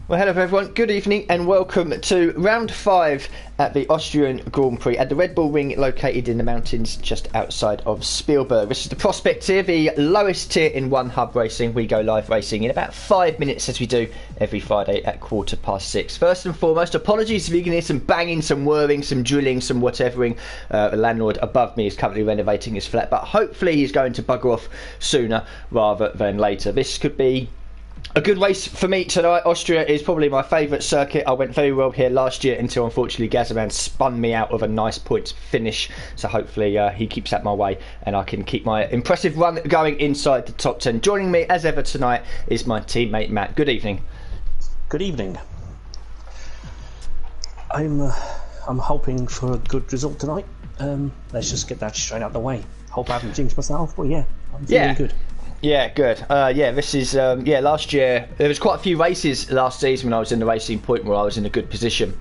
Well, hello everyone, good evening and welcome to round 5 at the Austrian Grand Prix at the Red Bull Ring located in the mountains just outside of Spielberg. This is the Prospect tier, the lowest tier in One Hub Racing. We go live racing in about 5 minutes as we do every Friday at 6:15. First and foremost, apologies if you can hear some banging, some whirring, some drilling, some whatevering. The landlord above me is currently renovating his flat, but hopefully he's going to bugger off sooner rather than later. This could be a good race for me tonight. Austria is probably my favourite circuit. I went very well here last year until unfortunately Gazerman spun me out of a nice points finish. So hopefully he keeps that my way and I can keep my impressive run going inside the top 10. Joining me as ever tonight is my teammate Matt. Good evening. Good evening. I'm hoping for a good result tonight. Let's just get that straight out of the way. Hope I haven't jinxed myself, but yeah, I'm feeling good. Yeah, good. This is last year there was quite a few races last season when I was in the Racing Point where I was in a good position.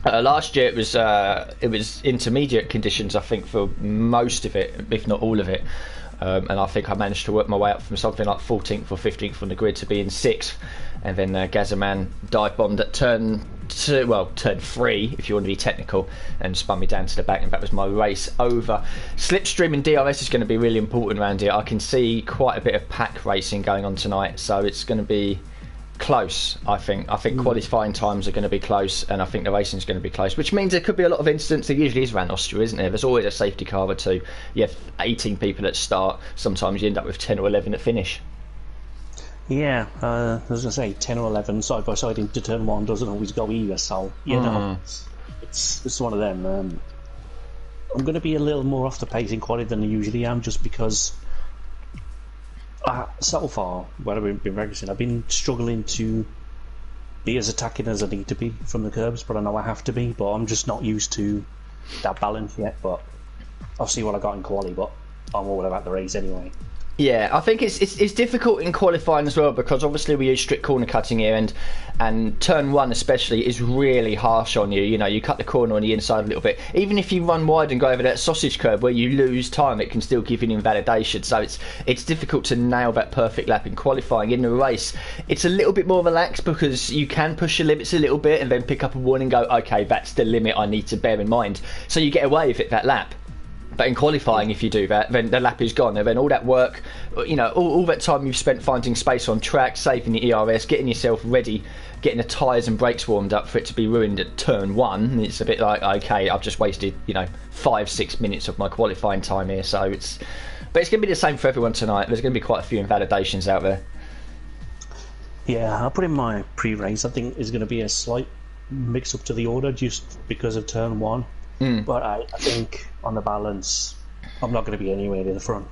Last year it was intermediate conditions, I think, for most of it, if not all of it. And I think I managed to work my way up from something like 14th or 15th on the grid to be in 6th, and then Gazerman dive bombed at turn 3 if you want to be technical, and spun me down to the back, and that was my race over. Slipstream and DRS is going to be really important around here. I can see quite a bit of pack racing going on tonight, so it's going to be close. I think qualifying times are going to be close, and I think the racing is going to be close, which means there could be a lot of incidents. There usually is around Austria, isn't there? There's always a safety car or two. You have 18 people at start. Sometimes you end up with 10 or 11 at finish. Yeah, as I say, 10 or 11 side by side into turn 1 doesn't always go either, so you know, it's one of them. I'm going to be a little more off the pace in quality than I usually am, just because so far when I've been practicing, I've been struggling to be as attacking as I need to be from the curbs, but I know I have to be, but I'm just not used to that balance yet. But I'll see what I got in quali, but I'm all about the race anyway. Yeah, I think it's difficult in qualifying as well, because obviously we use strict corner cutting here, and turn 1 especially is really harsh on you. You know, you cut the corner on the inside a little bit. Even if you run wide and go over that sausage curve where you lose time, it can still give you an invalidation. So it's difficult to nail that perfect lap in qualifying. In the race, it's a little bit more relaxed because you can push your limits a little bit and then pick up a warning and go, okay, that's the limit I need to bear in mind. So you get away with it that lap. But in qualifying, if you do that, then the lap is gone. And then all that work, you know, all that time you've spent finding space on track, saving the ERS, getting yourself ready, getting the tyres and brakes warmed up for it to be ruined at turn 1. It's a bit like, okay, I've just wasted, 5-6 minutes of my qualifying time here. So but it's going to be the same for everyone tonight. There's going to be quite a few invalidations out there. Yeah, I'll put in my pre-race. I think is going to be a slight mix-up to the order just because of turn 1. But I think on the balance, I'm not going to be anywhere near the front.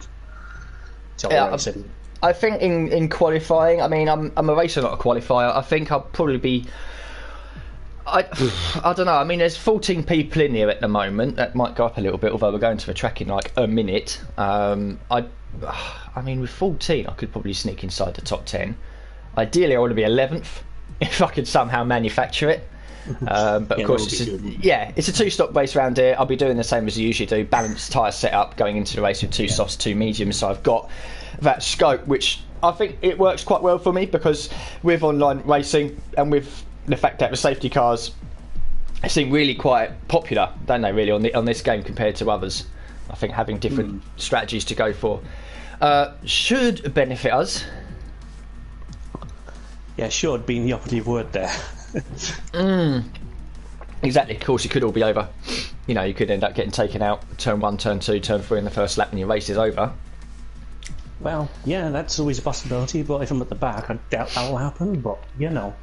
I think in qualifying, I mean, I'm a racer, not a qualifier. I think I'll probably be. I don't know. I mean, there's 14 people in here at the moment. That might go up a little bit, although we're going to the track in like a minute. I mean, with 14, I could probably sneak inside the top 10. Ideally, I want to be 11th if I could somehow manufacture it. But of course, it's a 2-stop race round here. I'll be doing the same as I usually do. Balanced tyre setup going into the race with 2 softs, 2 mediums. So I've got that scope, which I think it works quite well for me, because with online racing and with the fact that the safety cars seem really quite popular, don't they, really, on this game compared to others. I think having different strategies to go for should benefit us. Yeah, should being the operative word there. Exactly. Of course, it could all be over. You know, you could end up getting taken out turn 1, turn 2, turn 3 in the first lap, and your race is over. Well, yeah, that's always a possibility. But if I'm at the back, I doubt that'll happen. But I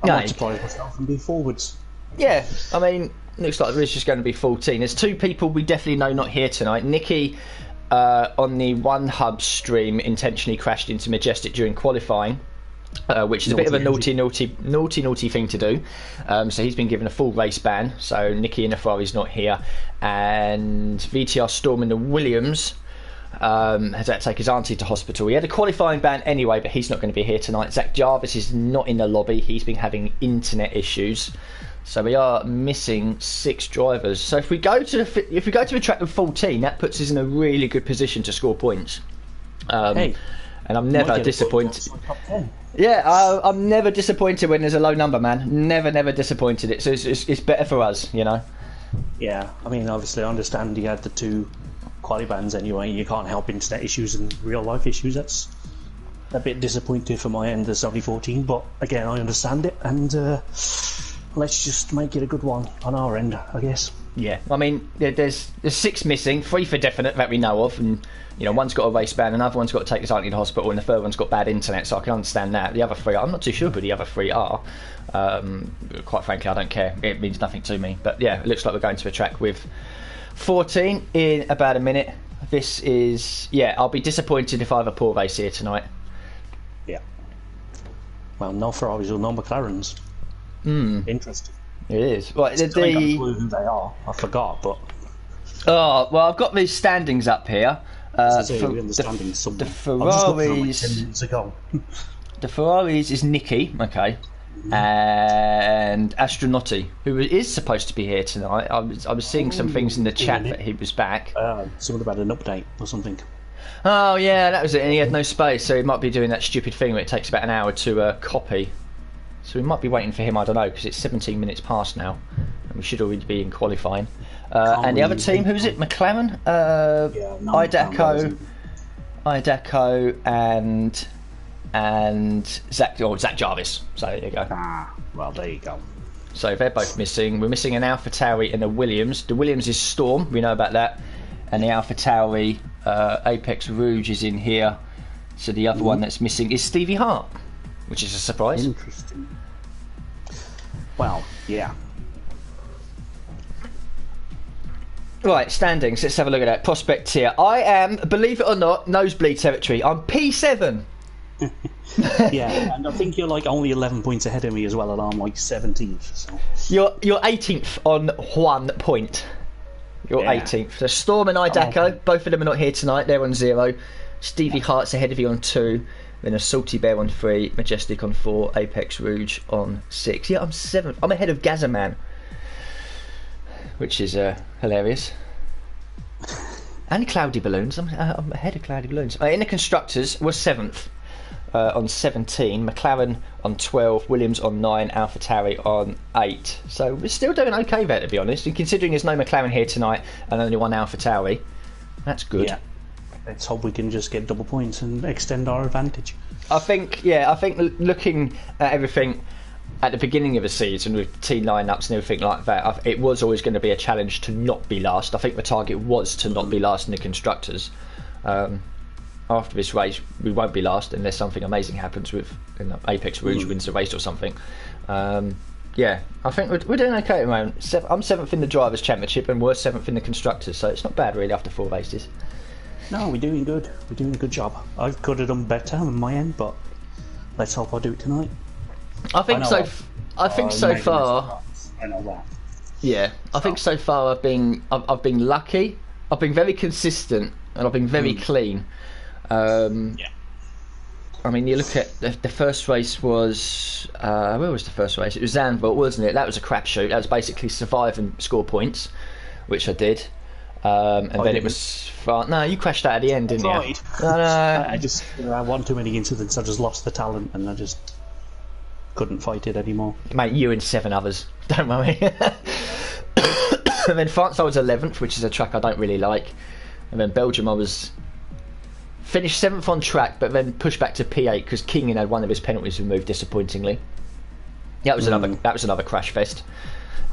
might surprise myself and be forwards. Yeah, I mean, looks like there is just going to be 14. There's 2 people we definitely know not here tonight. Nikki on the One Hub stream intentionally crashed into Majestic during qualifying. Which is a bit of a naughty thing to do. So he's been given a full race ban. So Nicky Inafari's not here, and VTR Storm in the Williams has had to take his auntie to hospital. He had a qualifying ban anyway, but he's not going to be here tonight. Zach Jarvis is not in the lobby. He's been having internet issues. So we are missing 6 drivers. So if we go to the track with 14, that puts us in a really good position to score points. and I'm never disappointed. Yeah, I'm never disappointed when there's a low number, man. Never disappointed. It's better for us, you know. Yeah, I mean, obviously, I understand you had the 2 quali bans anyway. You can't help internet issues and real life issues. That's a bit disappointing for my end. There's only 14, but again, I understand it, and let's just make it a good one on our end, I guess. Yeah, I mean, there's 6 missing, 3 for definite that we know of, and you know, one's got a race ban, another one's got to take his auntie to hospital, and the third one's got bad internet. So I can understand that. The other 3, I'm not too sure who the other 3 are. Quite frankly, I don't care. It means nothing to me. But yeah, it looks like we're going to a track with 14 in about a minute. This is, yeah, I'll be disappointed if I have a poor race here tonight. Yeah. Well, no Ferraris or no McLarens. Interesting. It is. Right, I don't know who they are. I forgot, but. Oh, well, I've got these standings up here. The Ferraris. 10 minutes ago. The Ferraris is Nicky, okay, and Astronauti, who is supposed to be here tonight. I was seeing some things in the chat that he was back. Something about an update or something. Oh yeah, that was it. And he had no space, so he might be doing that stupid thing where it takes about an hour to copy. So we might be waiting for him. I don't know, because it's 17 minutes past now, and we should already be in qualifying. And the other team, who's it? McLaren, Idaco, and Zach Jarvis. So there you go. Well, there you go. So they're both missing. We're missing an AlphaTauri and a Williams. The Williams is Storm. We know about that. And the AlphaTauri Apex Rouge is in here. So the other one that's missing is Stevie Hart, which is a surprise. Interesting. Well, yeah. Right, standings. Let's have a look at that. Prospect tier. I am, believe it or not, nosebleed territory. I'm P7. Yeah, and I think you're like only 11 points ahead of me as well, and I'm like 17th. So. You're 18th on 1 point. You're 18th. So Storm and Idaco, both of them are not here tonight. They're on 0. Stevie Hart's ahead of you on 2. Then a Salty Bear on 3. Majestic on 4. Apex Rouge on 6. Yeah, I'm 7th. I'm ahead of Gazaman, which is hilarious. And Cloudy Balloons. I'm ahead of Cloudy Balloons. In the constructors, we're 7th on 17. McLaren on 12. Williams on 9. AlphaTauri on 8. So we're still doing okay there, to be honest. And considering there's no McLaren here tonight and only one AlphaTauri, that's good. Yeah. Let's hope we can just get double points and extend our advantage. I think looking at everything at the beginning of the season with team lineups and everything like that, it was always going to be a challenge to not be last. I think the target was to not be last in the constructors. After this race, we won't be last unless something amazing happens with Apex Rouge wins the race or something. Yeah, I think we're doing okay at the moment. I'm 7th in the Drivers' Championship and we're 7th in the Constructors, so it's not bad really after 4 races. No, we're doing good. We're doing a good job. I could have done better on my end, but let's hope I do it tonight. I think so far. I know that. Yeah, I think so far I've been lucky. I've been very consistent and I've been very clean. Yeah. I mean, you look at the first race was where was the first race? It was Zandvoort, wasn't it? That was a crapshoot. That was basically survive and score points, which I did. And then it was fun. No, you crashed out at the end, didn't you? No. I just I won too many incidents. I just lost the talent, and I just couldn't fight it anymore. Mate, you and 7 others. Don't worry. And then France, I was 11th, which is a track I don't really like. And then Belgium, I was finished 7th on track, but then pushed back to P8 because Kingen had one of his penalties removed disappointingly. That was another crash fest.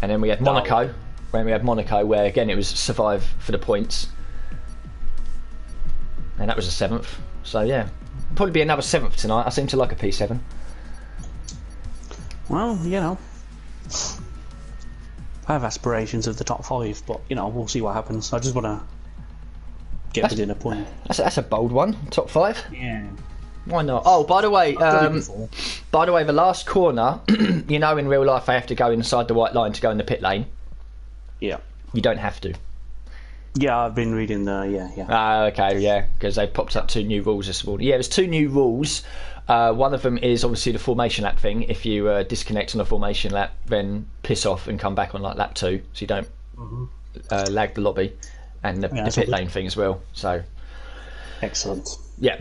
And then we had Monaco. When we had Monaco, where again it was survive for the points, and that was a 7th. So yeah, probably be another 7th tonight. I seem to like a P7. Well, you know, I have aspirations of the top 5, but you know, we'll see what happens. I just want to get within a point. That's a bold one. Top 5. Yeah. Why not? Oh, by the way, the last corner, you know, in real life, they have to go inside the white line to go in the pit lane. Yeah. You don't have to. Yeah, I've been reading the... Yeah. Ah, okay, yeah, because they popped up 2 new rules this morning. Yeah, there's 2 new rules. One of them is obviously the formation lap thing. If you disconnect on a formation lap, then piss off and come back on like lap 2, so you don't lag the lobby. And the pit lane thing as well. So, excellent. Yeah,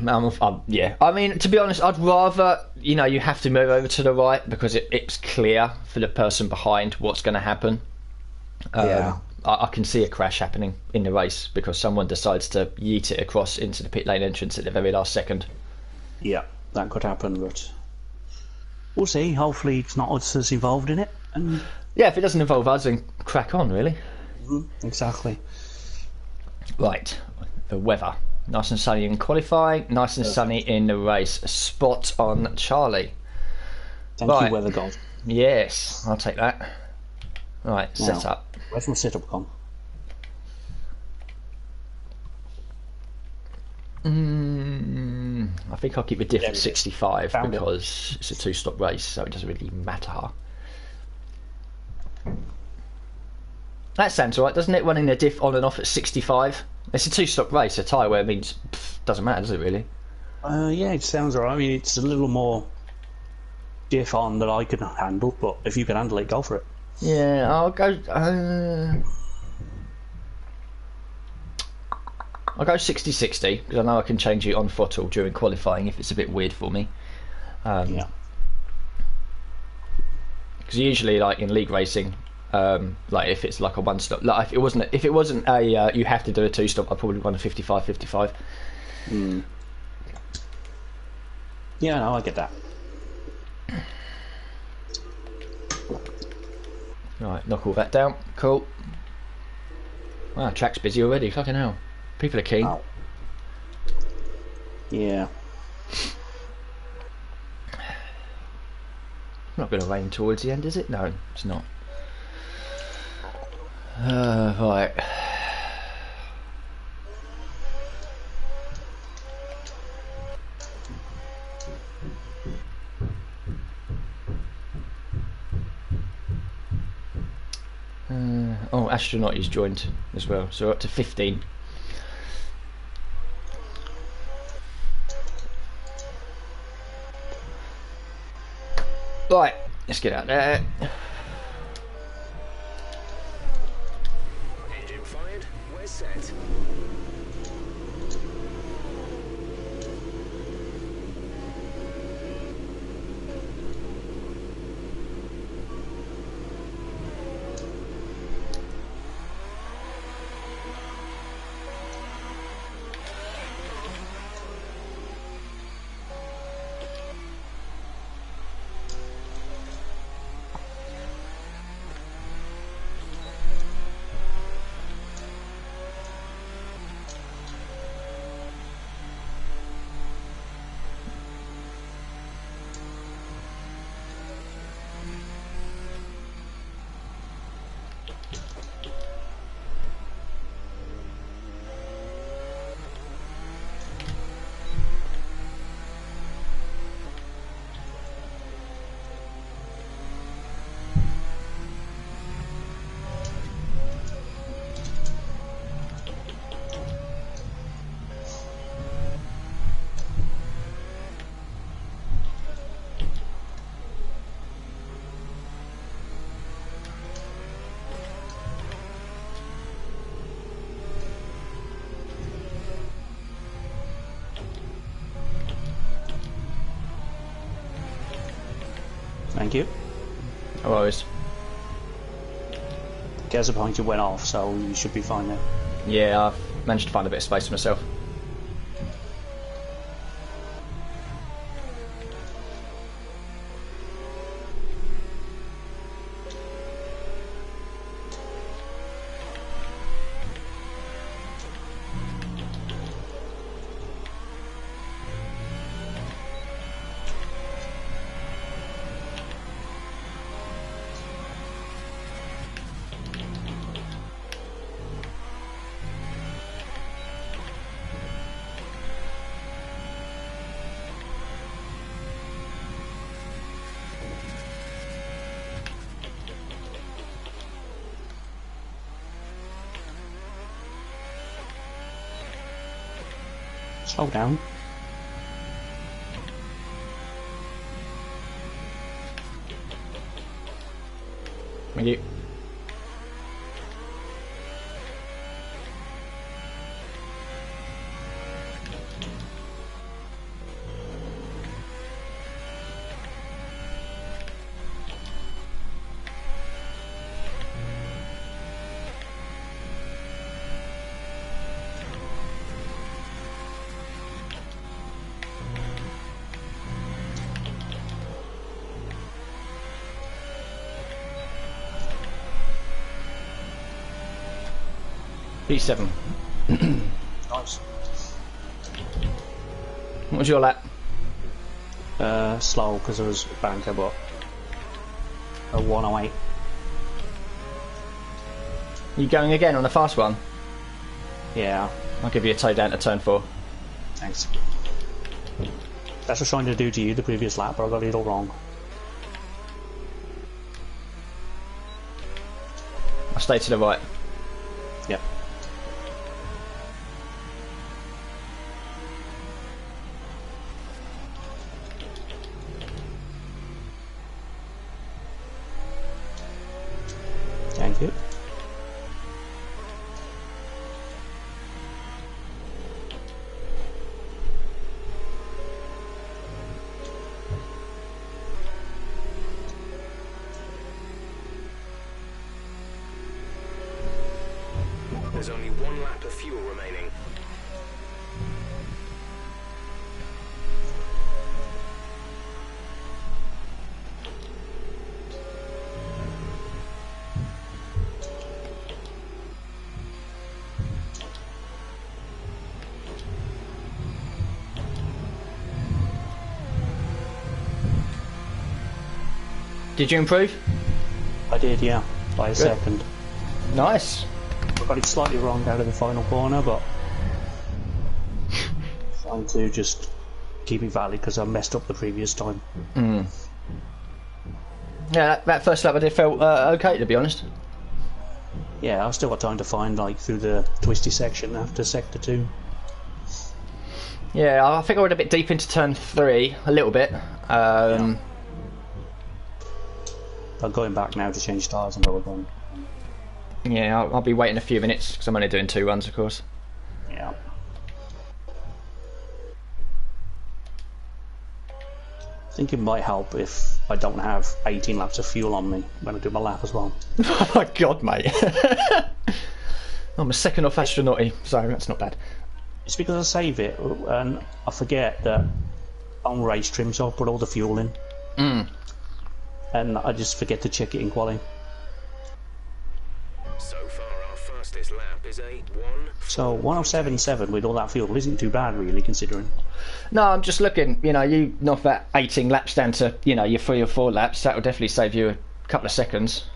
yeah. I mean, to be honest, I'd rather, you have to move over to the right because it's clear for the person behind what's going to happen. Yeah. I can see a crash happening in the race because someone decides to yeet it across into the pit lane entrance at the very last second. Yeah, that could happen, but we'll see. Hopefully it's not us that's involved in it. And Yeah, if it doesn't involve us, then crack on, really. exactly. Right, the weather. Nice and sunny in qualifying, nice and sunny in the race. Spot on, Charlie. Thank you, weather god. Yes, I'll take that. Right, Now, set up. where's my setup gone? I think I'll keep the diff at 65 Found because it's a two-stop race, so it doesn't really matter. That sounds alright, doesn't it? Running the diff on and off at 65. It's a two-stop race, a tyre wear means doesn't matter, does it really? Yeah, it sounds alright. I mean, it's a little more diff on that I can handle, but if you can handle it, go for it. Yeah, I'll go 60-60 because I know I can change it on throttle during qualifying if it's a bit weird for me. Yeah. Because usually, like in league racing, like if it's like a one stop, like if it wasn't a you have to do a two stop, I'd probably run a 55-55. Yeah, no, I get that. Right, knock all that down. Cool. Wow, track's busy already. Fucking hell, people are keen. Ow. Yeah. Not going to rain towards the end, is it? No, it's not. Right. Oh, astronaut is joined as well, so we're up to 15. Right, let's get out there. Engine fired, we're set. Thank you. No worries. There's a point it went off, so you should be fine now. Yeah, I've managed to find a bit of space for myself. Slow down. Thank you. P7. Nice. What was your lap? Slow because I was banker, but a 108. You going again on the fast one? Yeah. I'll give you a toe down to turn 4. Thanks. That's what I was trying to do to you the previous lap, but I got it all wrong. I'll stay to the right. Yep. Thank you. There's only 1 lap of fuel remaining. Did you improve? I did, yeah, by a second. Nice. I got it slightly wrong out of the final corner, but trying to just keep it valid because I messed up the previous time. Yeah, that first lap I did felt okay, to be honest. Yeah, I've still got time to find like through the twisty section after sector 2. Yeah, I think I went a bit deep into turn 3, a little bit. I'm going back now to change tyres and go again. Yeah, I'll be waiting a few minutes because I'm only doing 2 runs, of course. Yeah. I think it might help if I don't have 18 laps of fuel on me when I do my lap as well. Oh my god, mate. I'm a second off astronauty, so that's not bad. It's because I save it and I forget that on race trim, so I put all the fuel in. And I just forget to check it in quali. So far, our fastest lap is a 1. So 107.7 with all that fuel isn't too bad, really, considering. No, I'm just looking, you knock that 18 laps down to, your 3 or 4 laps, that will definitely save you a couple of seconds.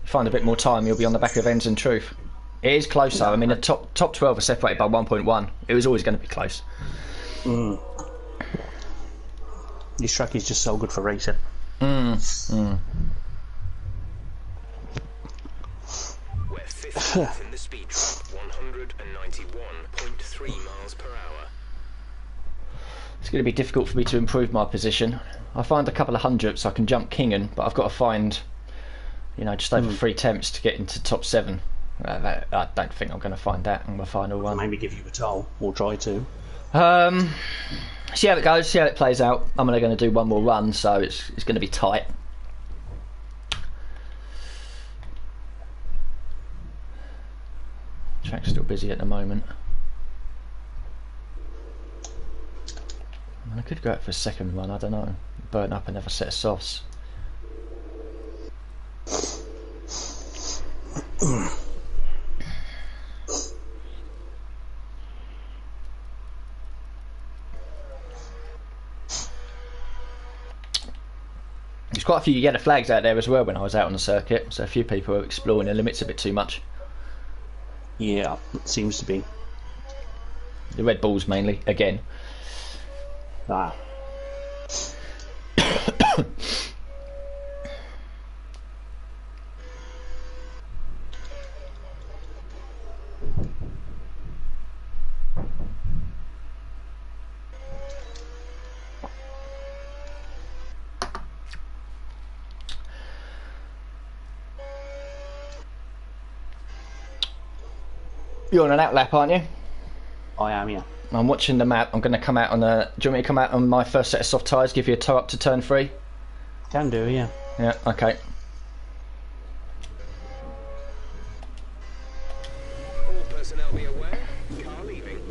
Find a bit more time, you'll be on the back of ends in truth. It is close though, I mean the top 12 are separated by 1.1. It was always going to be close. This track is just so good for racing. We're 15th in the speed trap, 191.3 miles per hour. It's going to be difficult for me to improve my position. I find a couple of hundredths I can jump Kingen, but I've got to find, just over 3 attempts to get into top 7. I don't think I'm going to find that in my final run. Maybe give you a toll, or try to. See how it goes, see how it plays out. I'm only going to do 1 more run, so it's going to be tight. Track's still busy at the moment. I could go out for a second run, I don't know. Burn up another set of softs. There's quite a few yellow flags out there as well when I was out on the circuit, so a few people are exploring the limits a bit too much. Yeah, it seems to be. The Red Bulls mainly, again. Ah. You're on an outlap, aren't you? I am, yeah. I'm watching the map. I'm going to come out on the... Do you want me to come out on my first set of soft tyres, give you a toe up to turn 3? Can do, yeah. Yeah, okay. All personnel be aware. Car leaving.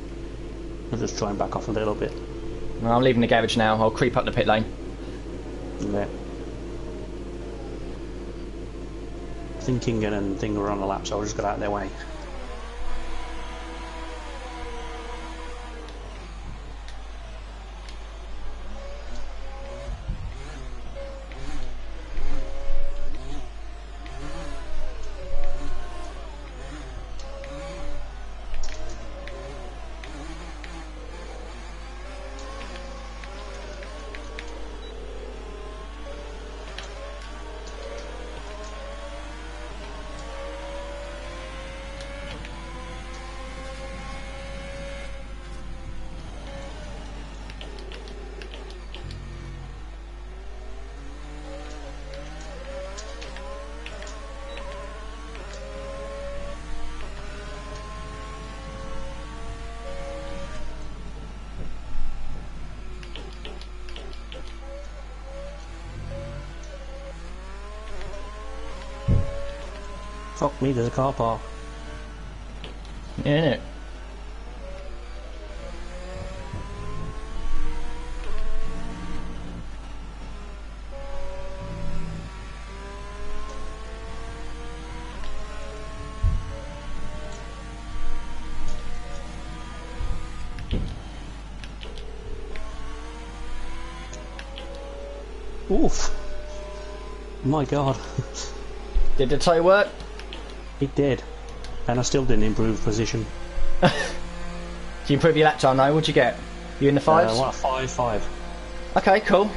I'll just try and back off a little bit. Well, I'm leaving the garage now. I'll creep up the pit lane. Yeah. Thinking and thing were on the lap, so I'll just get out of their way. Fuck me, there's a car park. Yeah, innit? Oof. My god. Did the tie work? It did. And I still didn't improve position. Do you improve your lap time now? What'd you get? You in the fives? What, a 5-5. Okay, cool.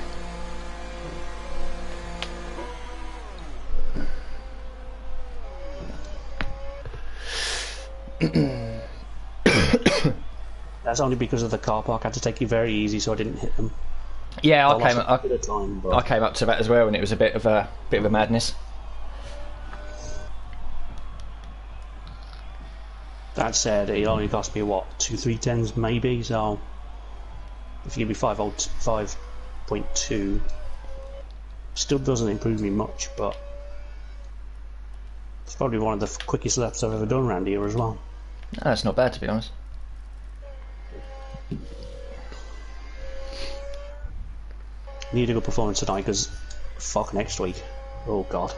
That's only because of the car park. I had to take it very easy so I didn't hit them. Yeah, I came up to that as well, and it was a bit of a madness. That said, it only cost me what 2-3 maybe. So if you give me 5.2, still doesn't improve me much, but it's probably one of the quickest laps I've ever done around here as well. No, that's not bad, to be honest. Need a good performance tonight because fuck next week. Oh god.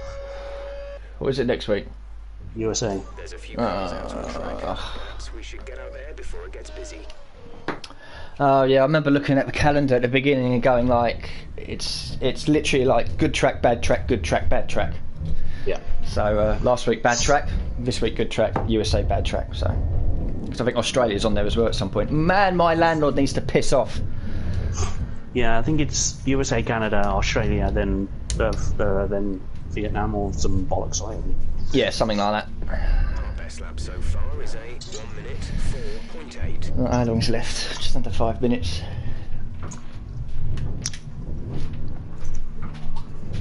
What is it next week? USA. There's a few cars out on track. Perhaps we should get out there before it gets busy. Oh yeah, I remember looking at the calendar at the beginning and going like, it's literally like good track, bad track, good track, bad track. Yeah. So last week bad track, this week good track, USA bad track. So, because I think Australia's on there as well at some point. Man, my landlord needs to piss off. Yeah, I think it's USA, Canada, Australia, then Vietnam or some bollocks like that. Yeah, something like that. Our best lap so far is a 1 minute 4.8. How long's left? Just under 5 minutes.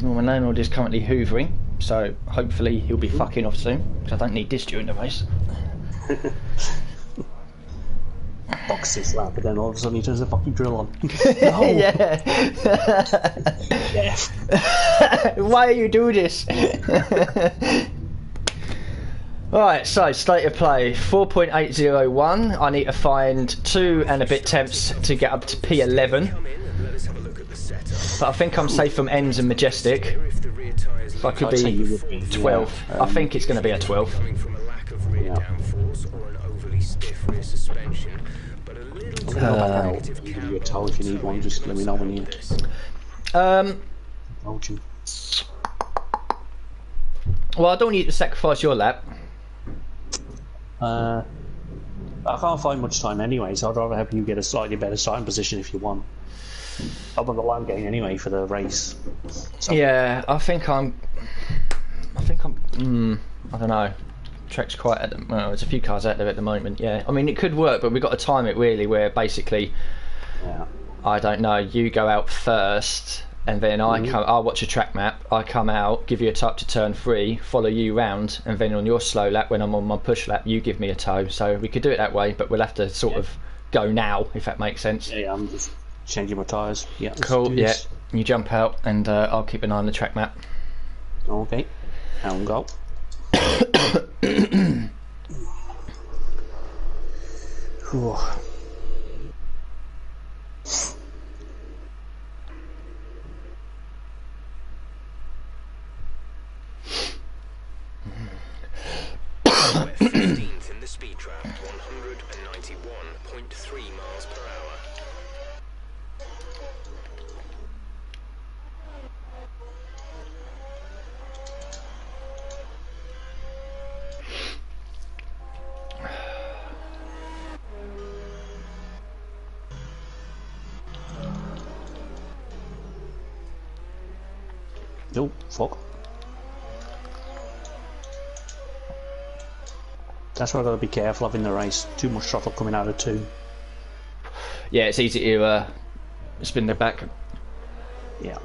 Well, my landlord is currently hoovering, so hopefully he'll be fucking off soon, because I don't need this during the race. Box this lap, but then all of a sudden he turns the fucking drill on. No. Yeah. Yeah. Why you do this? Right, so state of play 4.801. I need to find 2 and a bit temps to get up to P11. Come in and let us have a look at the setup. But I think I'm safe from ends and majestic. If the rear tyres So I could I'd say you be would be, 12. yeah. I think it's going to be a 12. coming from a lack of rear Yeah. downforce or an overly stiff rear suspension, but a little too negative I'll give you a tow if you need one, just let me know when you told you. Well, I don't need to sacrifice your lap. I can't find much time anyway, so I'd rather have you get a slightly better starting position if you want. I've got the lap gain anyway for the race. So. Yeah, I don't know. Track's quite well, there's a few cars out there at the moment, yeah. I mean, it could work, but we've got to time it really where basically, Yeah. I don't know, you go out first, and then I'll watch a track map, I come out, give you a touch to turn 3, follow you round, and then on your slow lap, when I'm on my push lap, you give me a tow. So we could do it that way, but we'll have to sort of go now, if that makes sense. Yeah, I'm just changing my tyres. Yeah, let's Cool, do yeah. this. You jump out, and I'll keep an eye on the track map. Okay. And go. Whew. We're 15th in the speed trap, 191.3 miles per hour. Oh, fuck. That's why I've got to be careful of in the race. Too much throttle coming out of 2. Yeah, it's easy to spin the back. Yeah.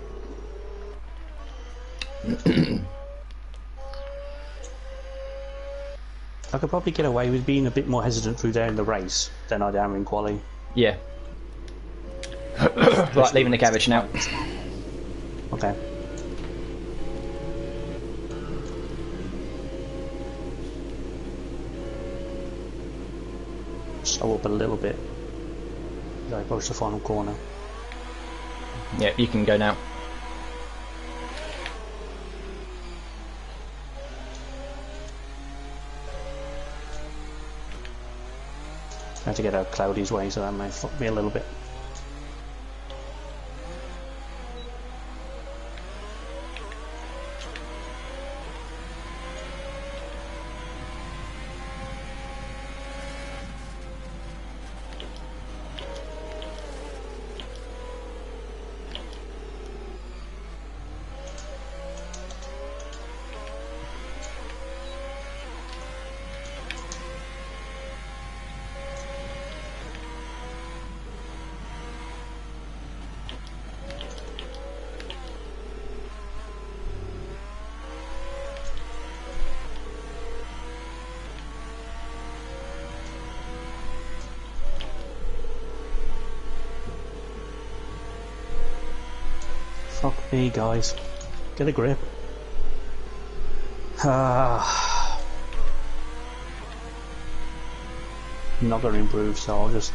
I could probably get away with being a bit more hesitant through there in the race than I am in quali. Yeah. Right, leaving the garage now. Okay. slow up a little bit as I approach the final corner. Yeah, you can go now. I have to get out Cloudy's way, so that might fuck me a little bit. Fuck me, guys. Get a grip. I'm not going to improve, so I'll just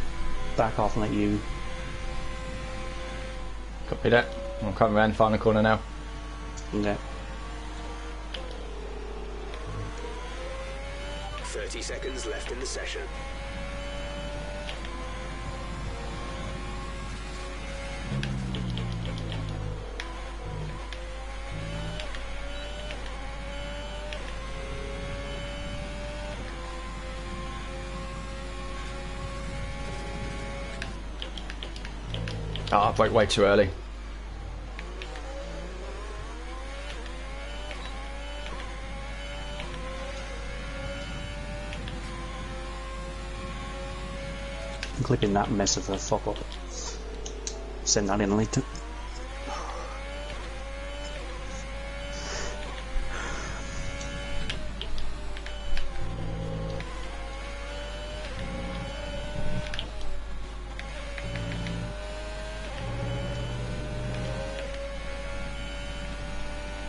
back off and let you. Copy that. I'm coming around the final corner now. Okay. 30 seconds left in the session. Oh, I broke way too early. I'm clipping that mess of a fuck up. Send that in later.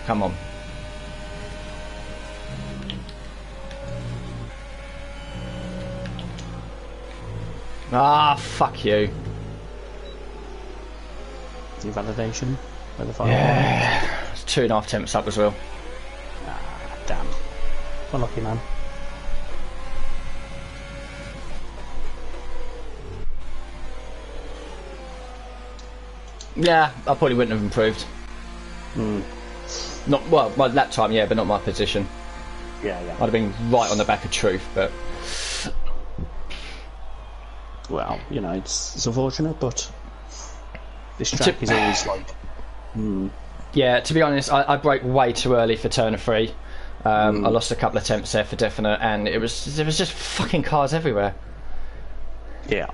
Come on. Ah, fuck you. The validation by the final. Yeah. It's 2.5 temps up as well. Ah, damn. Unlucky, man. Yeah, I probably wouldn't have improved. Not well, my lap time, yeah, but not my position. Yeah, yeah. I'd have been right on the back of truth, but Well, you know, it's unfortunate, but this track is always like. yeah. To be honest, I broke way too early for turn 3. I lost a couple of attempts there for definite, and there was just fucking cars everywhere. Yeah.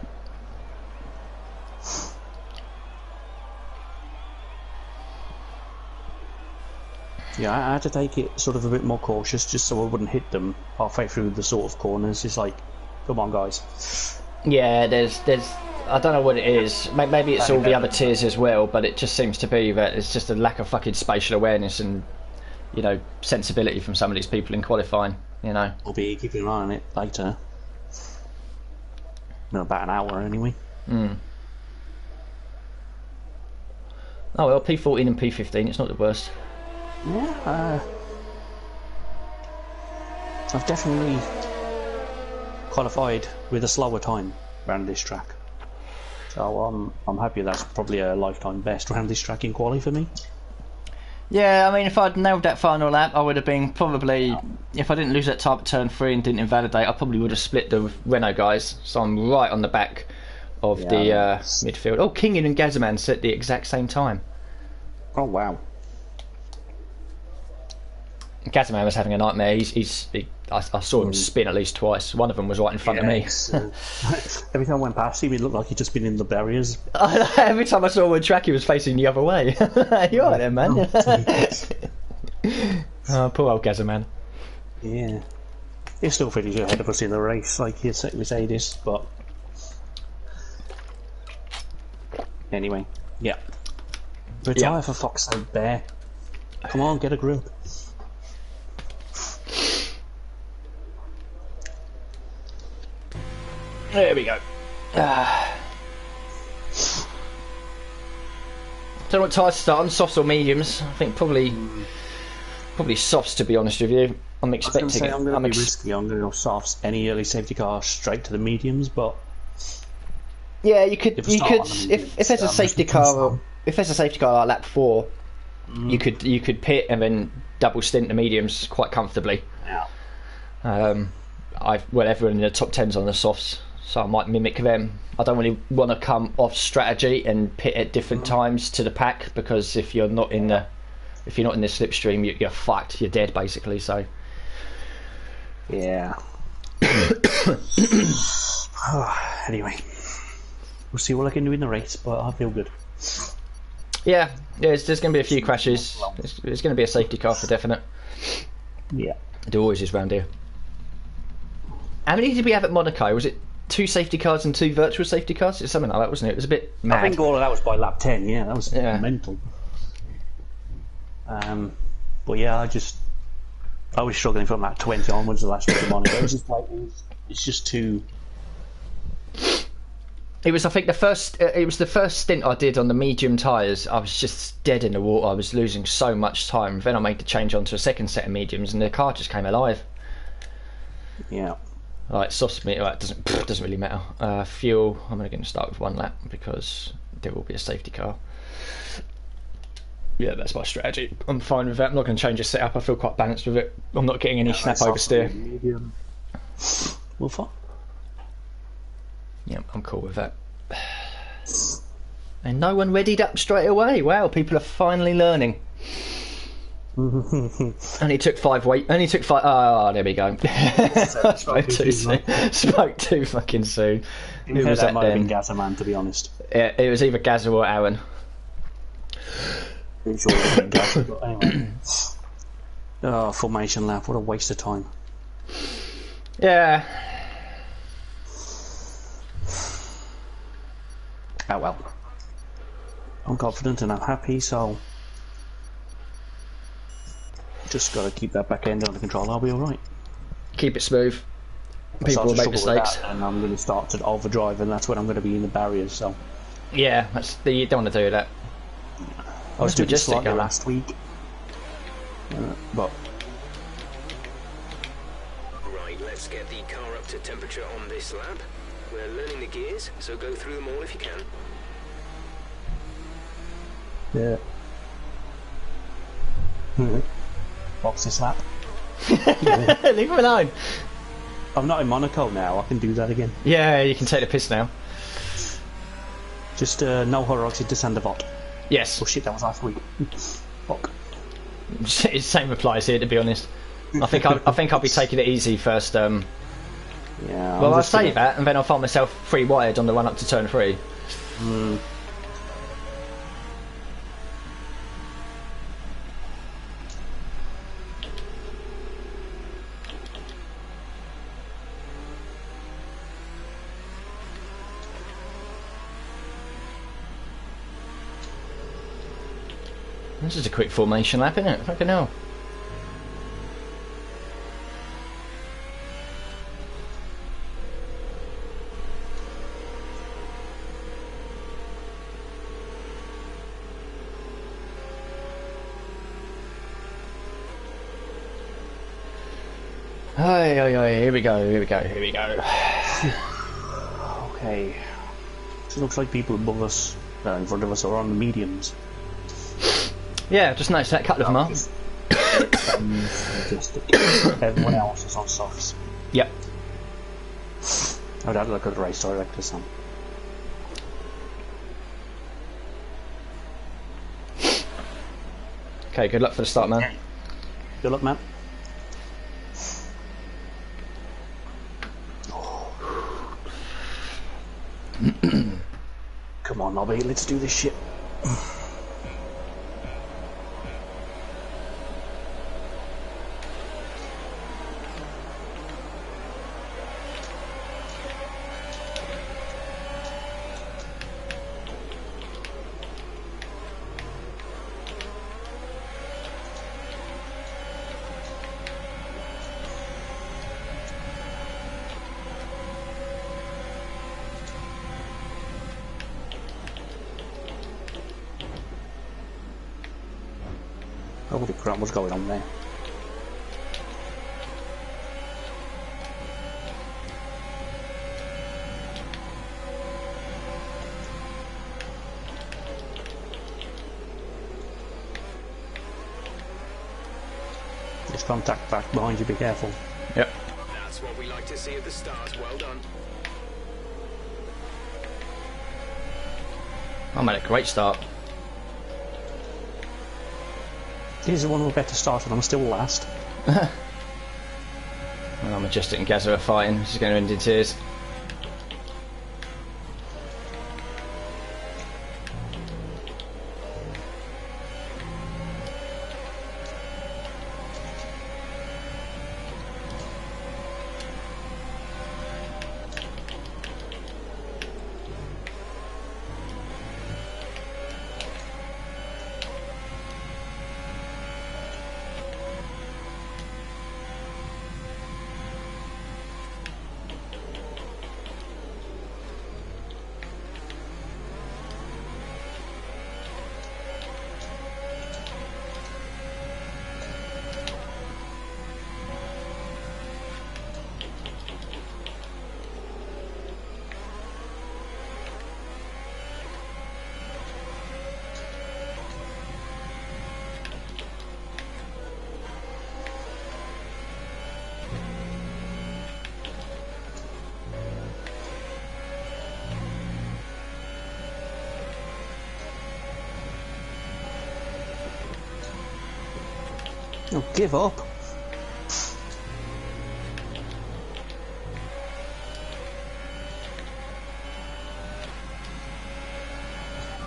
Yeah, I had to take it sort of a bit more cautious, just so I wouldn't hit them halfway through the sort of corners. It's like, come on, guys. Yeah, there's I don't know what it is. Maybe it's all the other tiers as well, but it just seems to be that it's just a lack of fucking spatial awareness and, you know, sensibility from some of these people in qualifying. You know. I'll be keeping an eye on it later. No, about an hour anyway. Oh well, P14 and P15. It's not the worst. Yeah, I've definitely qualified with a slower time around this track, so I'm happy. That's probably a lifetime best around this track in quali for me. Yeah, I mean, if I'd nailed that final lap, I would have been probably. If I didn't lose that time at turn 3 and didn't invalidate, I probably would have split the Renault guys. So I'm right on the back of the midfield. Oh, Kingin and Gazzaman set the exact same time. Oh wow. Gazzaman was having a nightmare. I saw him spin at least twice. One of them was right in front of me. Every time I went past him, it looked like he'd just been in the barriers. Every time I saw him on track, he was facing the other way. You alright there, man? Oh, poor old Gazzaman. Yeah. He's still pretty ahead of us in the race, like he said this, but... Anyway, yeah. Retire for fuck's sake, Bear. Come on, get a grip. There we go. Don't know what tyres to start on, softs or mediums. I think probably softs, to be honest with you. I'm expecting it. I'm going to be risky. I'm going to go softs. Any early safety car straight to the mediums, but yeah, you could. If there's a safety car, if there's a safety car like lap 4, you could pit and then double stint the mediums quite comfortably. Yeah. Everyone in the top 10's on the softs, so I might mimic them. I don't really want to come off strategy and pit at different times to the pack, because if you're not in the slipstream, you're fucked. You're dead basically. So yeah. Anyway, we'll see what I can do in the race, but I feel good. Yeah, there's going to be a few crashes. There's going to be a safety car for definite. Yeah. There always is round here. How many did we have at Monaco? Was it 2 safety cars and 2 virtual safety cars? It's something like that, wasn't it? It was a bit mad. I think all of that was by lap 10. Yeah, that was mental. But yeah, I was struggling from lap 20 onwards the last week of Monaco. It was just like it's just too. It was, I think, the first stint I did on the medium tyres. I was just dead in the water. I was losing so much time. Then I made the change onto a second set of mediums, and the car just came alive. Yeah. Like soft meter, it doesn't really matter. Fuel, I'm only going to start with 1 lap because there will be a safety car. Yeah, that's my strategy. I'm fine with that. I'm not going to change the setup. I feel quite balanced with it. I'm not getting any snap oversteer. Medium. Well, fine. Yeah, I'm cool with that. And no one readied up straight away. Wow, people are finally learning. Only took 5 weight. Only took 5. Oh, there we go. Spoke too soon. Spoke too fucking soon. Who was that might have been Gazzaman, to be honest. Yeah, it was either Gazza or Aaron. Pretty sure it was Gazza, but anyway. Oh, formation lap. What a waste of time. Yeah. Oh well. I'm confident and I'm happy, so just got to keep that back end under control. I'll be all right. Keep it smooth. People will make mistakes, and I'm going to start to overdrive, and that's when I'm going to be in the barriers. So yeah, you don't want to do that. I was doing slightly last week, but right. Let's get the car up to temperature on this lap. We're learning the gears, so go through them all if you can. yeah. Box this lap. Leave him alone. I'm not in Monaco now. I can do that again. Yeah, you can take the piss now. Just no Horoxy to Sandavot. Yes. Oh shit, that was last week. Fuck. Same applies here, to be honest. I think I'll be taking it easy first. Yeah. Well, I'll say that, and then I'll find myself free wired on the run up to turn 3. This is a quick formation lap, isn't it? Fucking hell. Here we go. Okay. So it looks like people above us, in front of us, are on the mediums. Yeah, just noticed that. A couple of them are. Everyone else is on softs. Yep. I would have to look at the race director, son. Okay, good luck for the start, man. Good luck, man. Come on, Nobby, let's do this shit. Holy crap, what's going on there? There's contact back behind you, be careful. Yep. That's what we like to see at the start. Well done. I made a great start. Here's the one with a better start, and I'm still last. Well, Majestic and Gazza are fighting. This is going to end in tears. Oh, give up.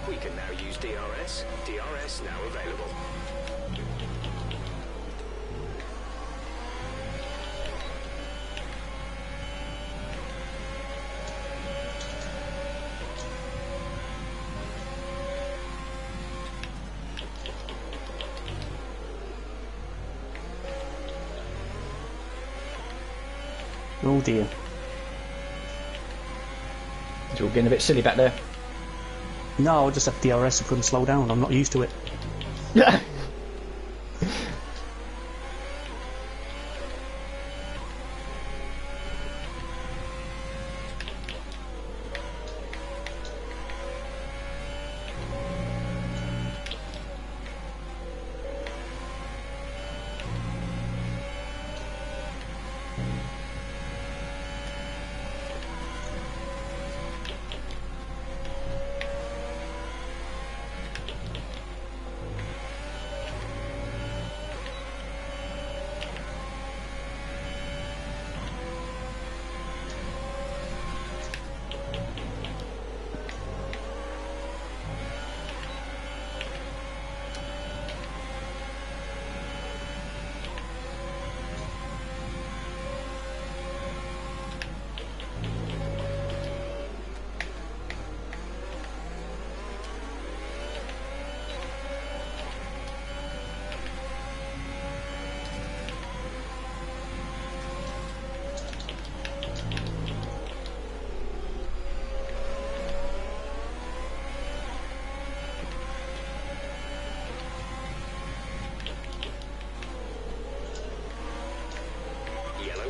We can now use DRS. DRS now available. Oh dear. It's all getting a bit silly back there. No, I just had DRS and couldn't slow down. I'm not used to it. Yeah.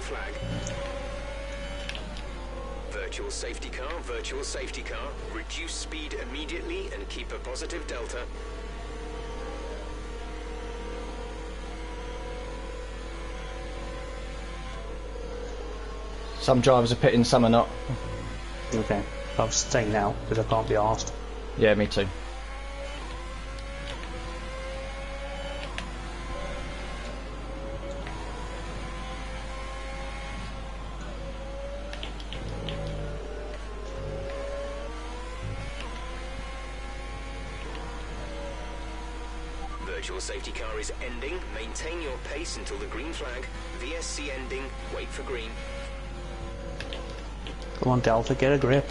Flag. Virtual safety car, virtual safety car. Reduce speed immediately and keep a positive delta. Some drivers are pitting, some are not. Okay, I'll stay now because I can't be asked. Yeah, me too. Virtual safety car is ending. Maintain your pace until the green flag. VSC ending. Wait for green. Come on, Delta, get a grip.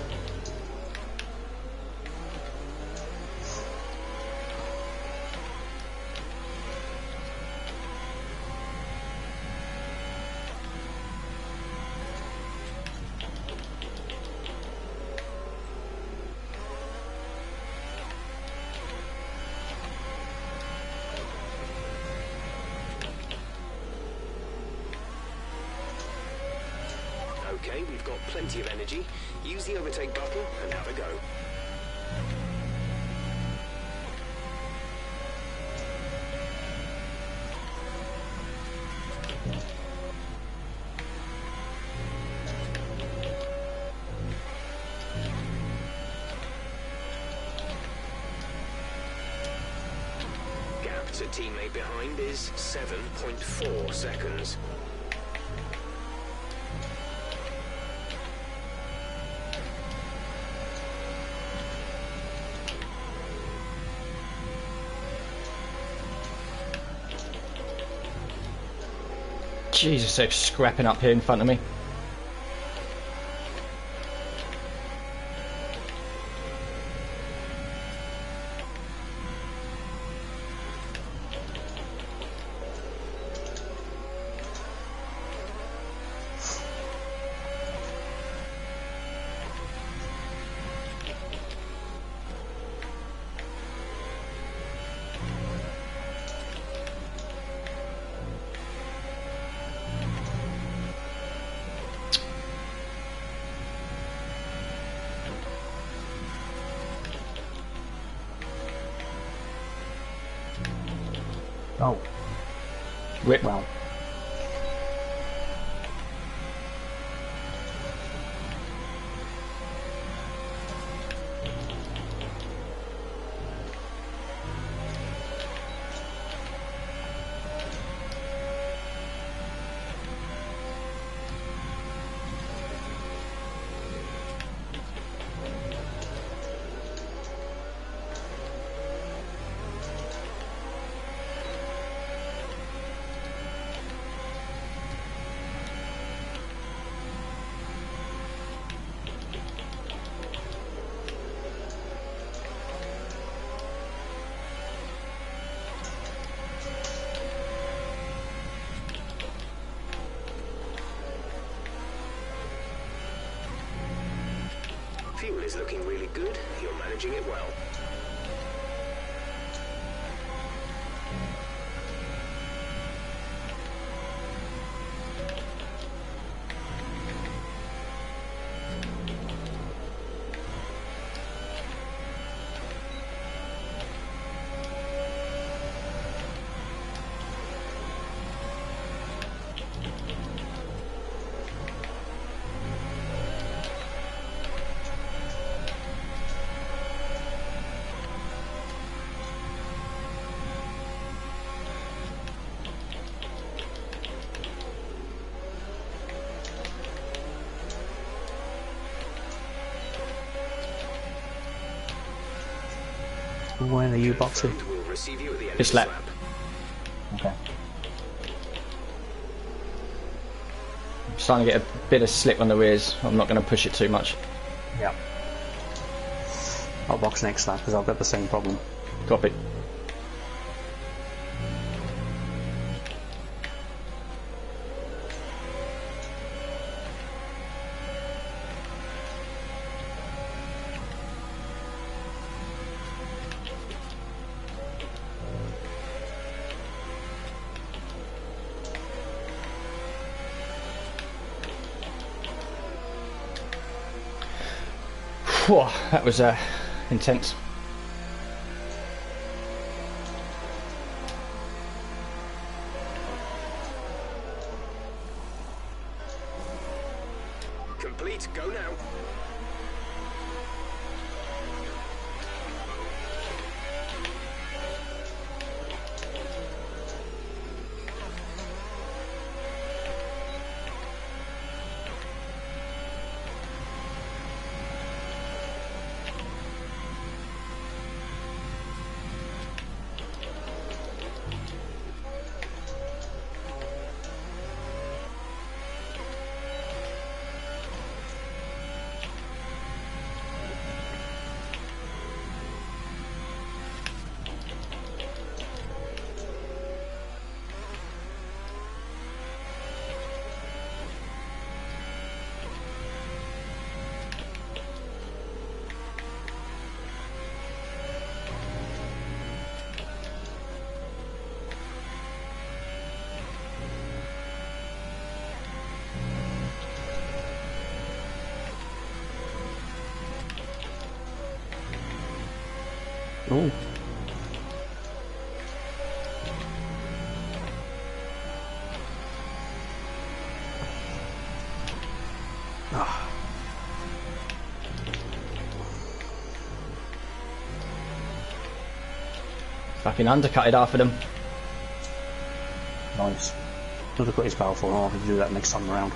Okay, we've got plenty of energy. Use the overtake button and have a go. Gap to teammate behind is 7.4 seconds. Jesus, they're scrapping up here in front of me. Oh, Rip. well. Fuel is looking really good. You're managing it well. When are you boxing? We'll receive you at the end This of the lap. Okay. I'm starting to get a bit of slip on the rears. I'm not going to push it too much. Yeah. I'll box next lap because I've got the same problem. Copy. Whew, that was intense. Complete. Go now. Oh. Ah. Fucking undercutted half of them. Nice. Undercut is powerful. I'll have to do that next time around.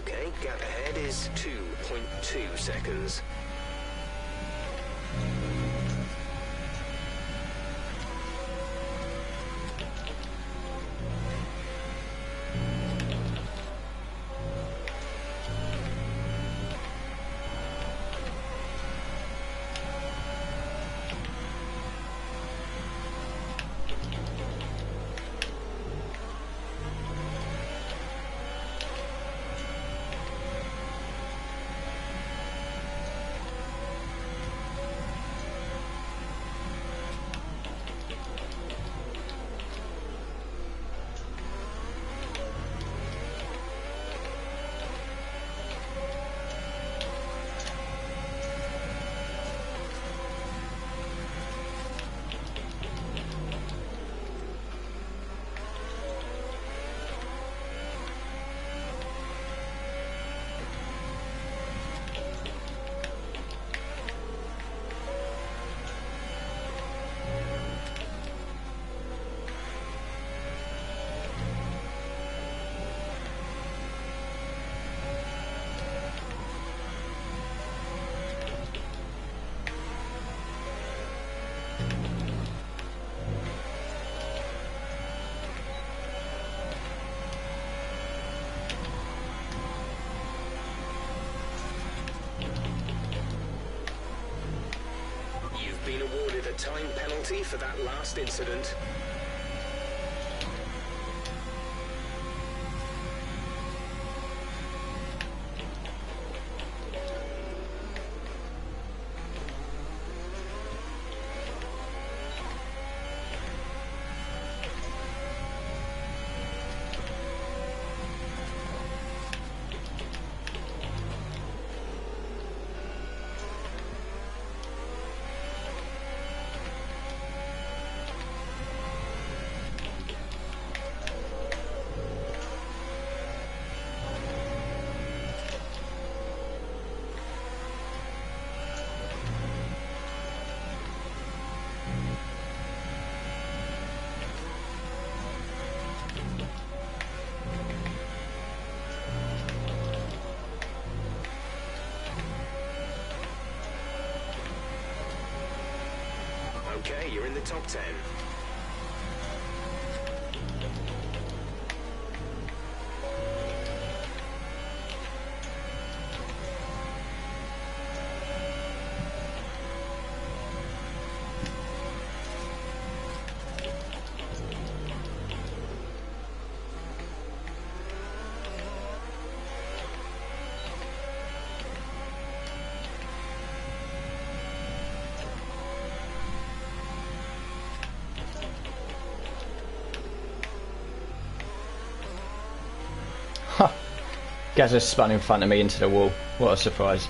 Okay, gap ahead is 2.2 seconds. You've been awarded a time penalty for that last incident. Okay, you're in the top 10. Gaz has spun in front of me into the wall. What a surprise.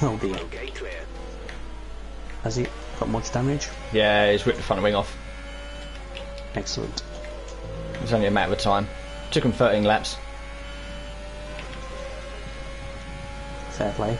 Oh dear. Okay, clear. Has he got much damage? Yeah, he's ripped the front wing off. Excellent. It was only a matter of time. Took him 13 laps. Fair play.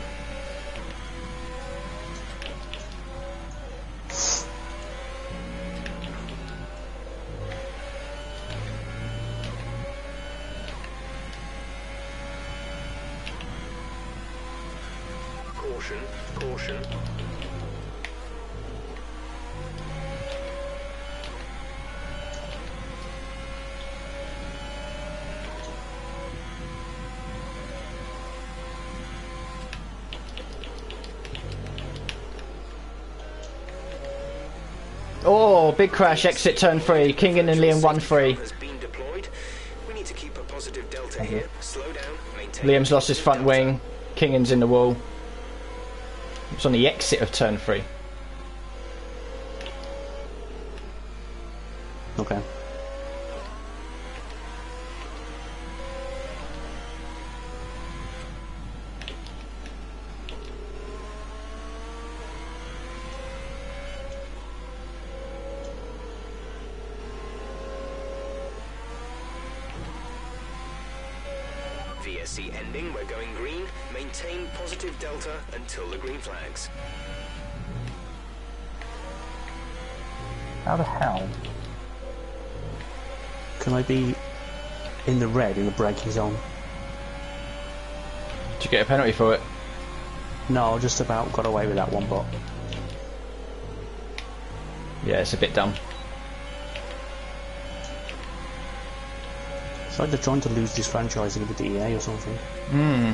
Caution, caution. Oh, big crash, exit turn 3. Kingen and Liam 1-3. Has been deployed. We need to keep a positive delta here. Slow down, maintain. Liam's lost his front wing. Kingen's in the wall. It's on the exit of turn 3. Okay. VSC ending, we're going green. Maintain positive delta until the green flags. How the hell can I be in the red in the braking zone? Did you get a penalty for it? No, just about got away with that one, but Yeah, it's a bit dumb. it's like they're trying to lose this franchising with the EA or something. Hmm.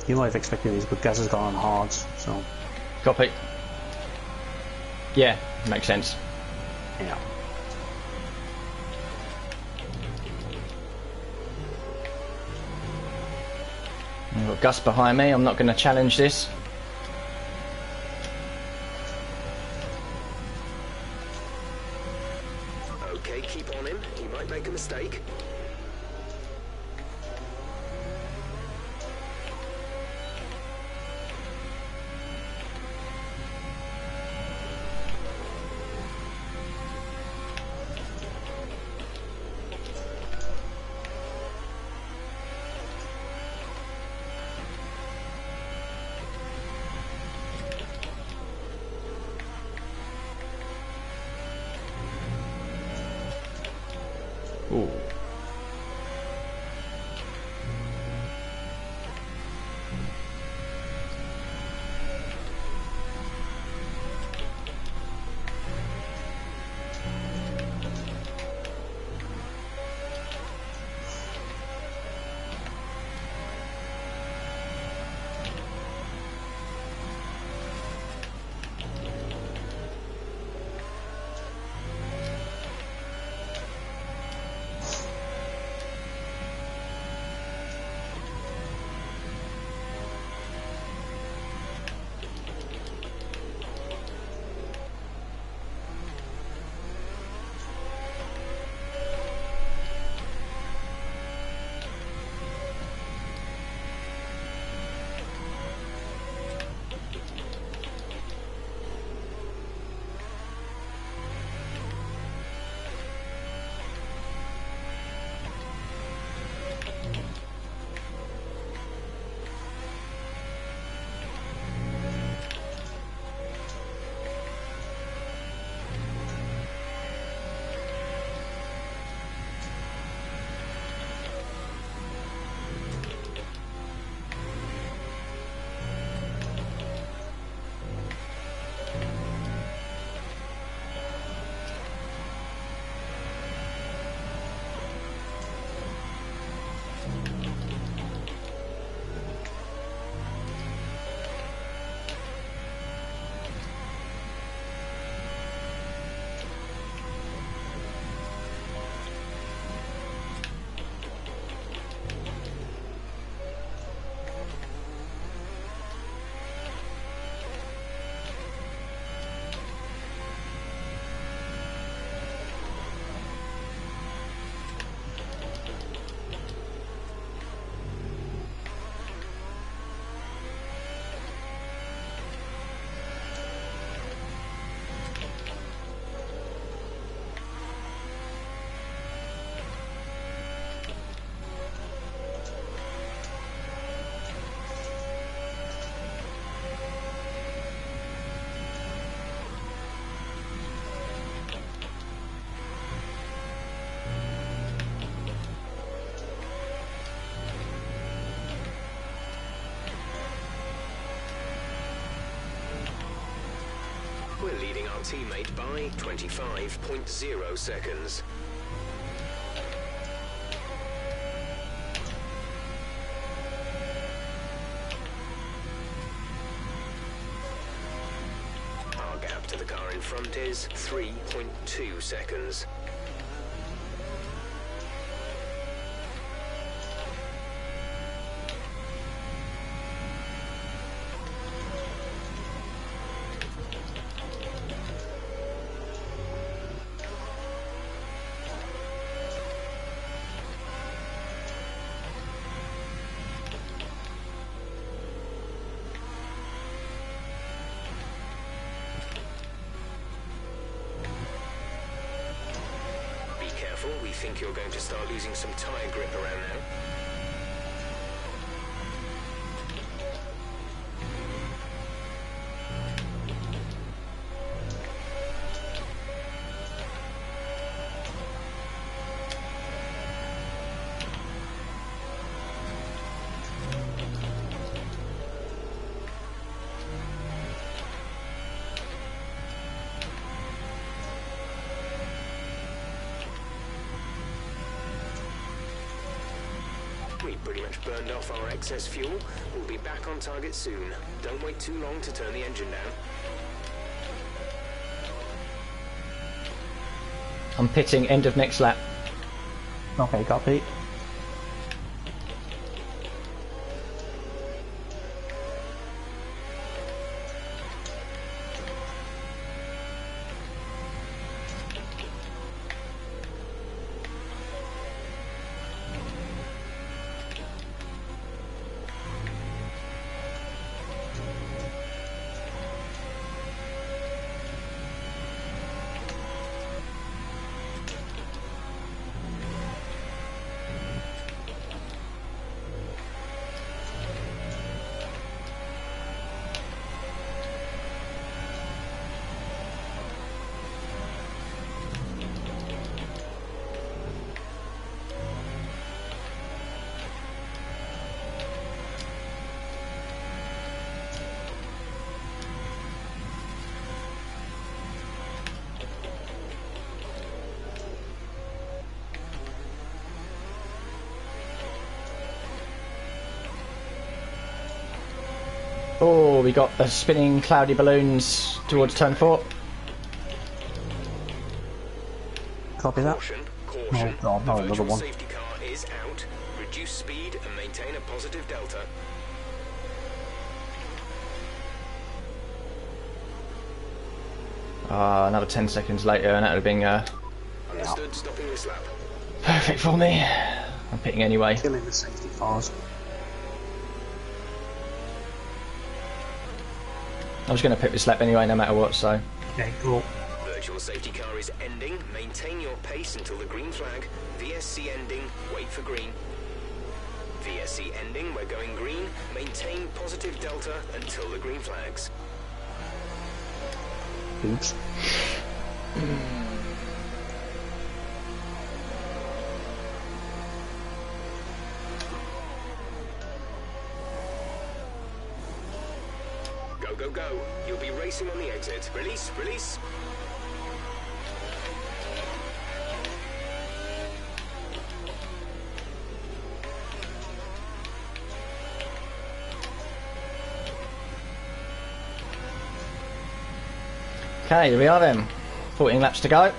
You might have expected this, but Gaz has gone on hards, so Copy. Yeah, makes sense. yeah. I've got Gus behind me. I'm not going to challenge this. Okay, keep on him. He might make a mistake. teammate by 25.0 seconds. Our gap to the car in front is 3.2 seconds. We think you're going to start losing some tyre grip around now. We pretty much burned off our excess fuel. We'll be back on target soon. Don't wait too long to turn the engine down. I'm pitting end of next lap. Okay, copy. Oh, we got the spinning cloudy balloons towards turn 4. Copy that. Caution, Oh caution. god, no, The another virtual one. safety car is out. Reduce speed and maintain a positive delta. Another 10 seconds later and that would have been Understood, stopping this lap. perfect for me. I'm pitting anyway. Killing the safety cars. I was going to pit this lap anyway no matter what, so... Okay, cool. Virtual safety car is ending. Maintain your pace until the green flag. VSC ending. Wait for green. VSC ending. We're going green. Maintain positive delta until the green flags. Oops. Go, go, go. You'll be racing on the exit. Release, release. Okay, here we are then. 14 laps to go.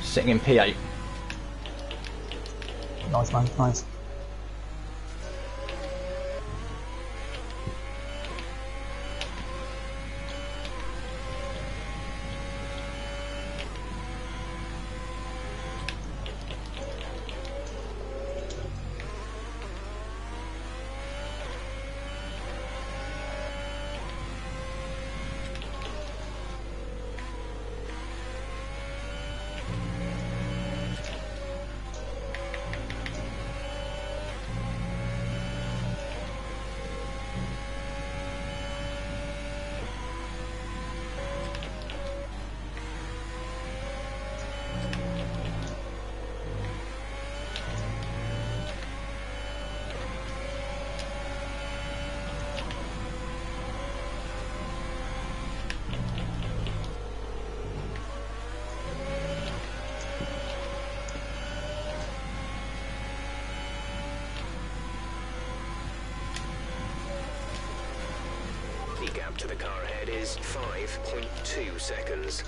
Sitting in P8. Nice, man, nice. gap to the car ahead is 5.2 seconds.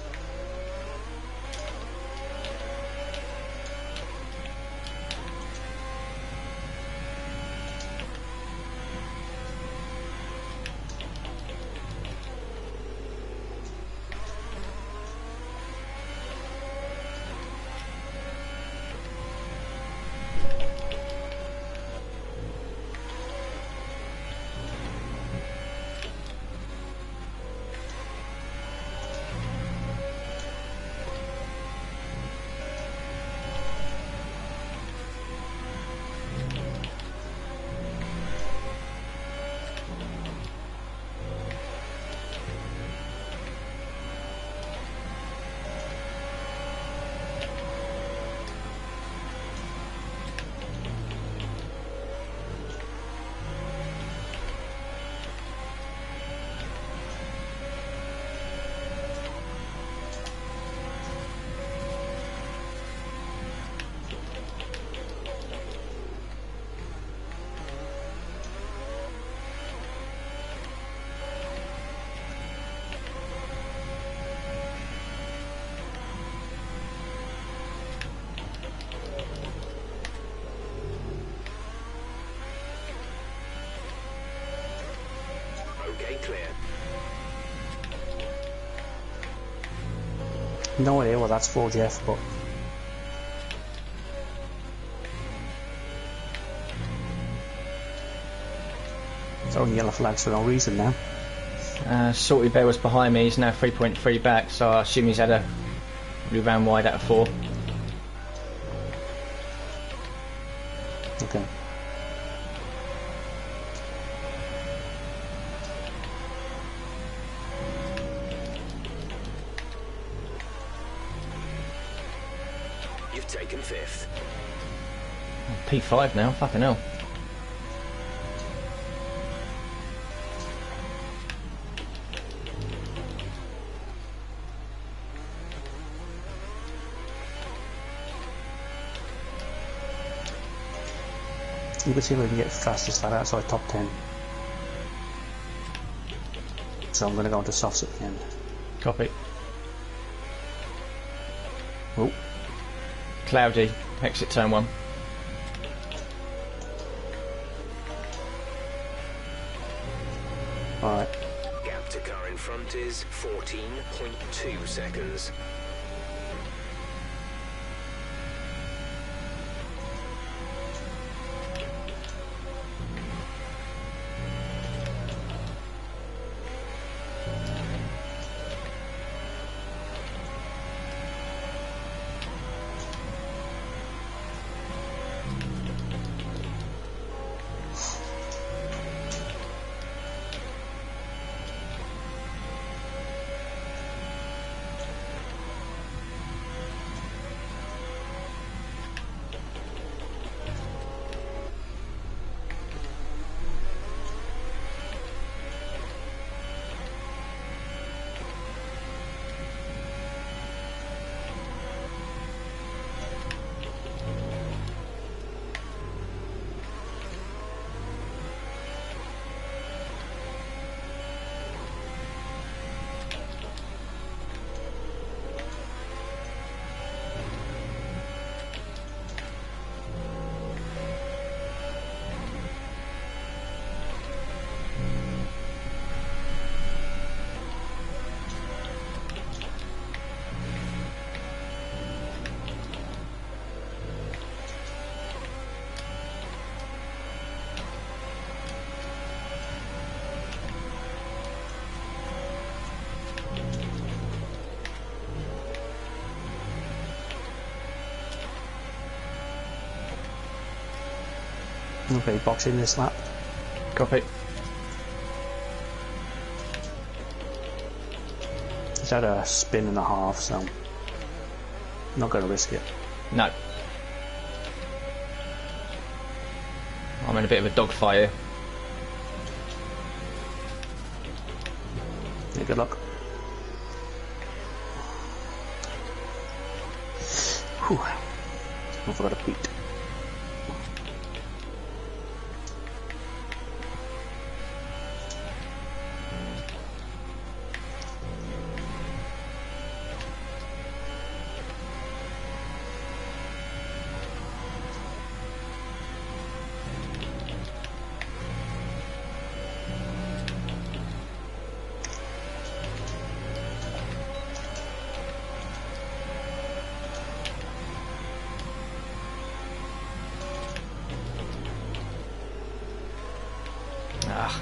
Okay, clear. No idea what that's for, Jeff, but throwing yellow flags for no reason now. Salty Bear was behind me. He's now 3.3 back, so I assume he's had a he ran wide out of 4. Okay. You've taken 5th. P5 now, fucking hell. You can see if we can get fastest lap outside top 10. So I'm going to go into softs at the end. Copy. Oh, Cloudy, exit turn 1. alright. Gap to car in front is 14.2 seconds. Okay, box in this lap. Copy. It's had a spin and a half, so not going to risk it. No. I'm in a bit of a dogfight here. Yeah, good luck. Whew. I forgot a beat. Ah.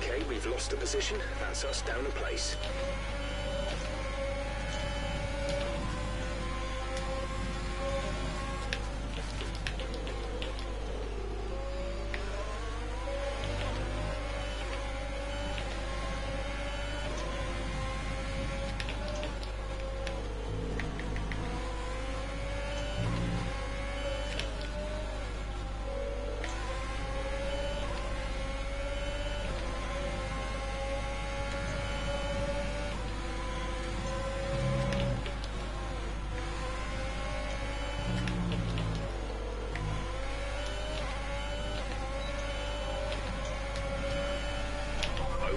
Okay, we've lost a position. That's us down a place.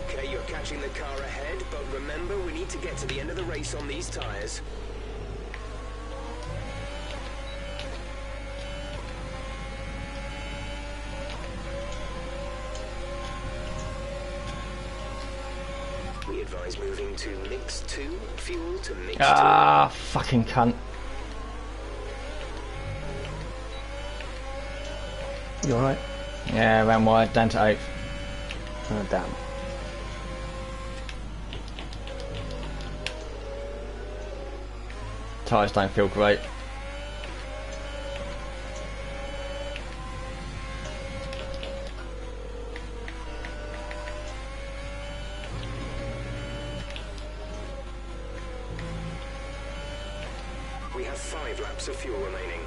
Okay, you're catching the car ahead, but remember, we need to get to the end of the race on these tyres. We advise moving to mix 2, fuel to mix 2. Ah, fucking cunt. You alright? Yeah, ran wide, down to 8th. Oh, damn. Tyres don't feel great. We have 5 laps of fuel remaining.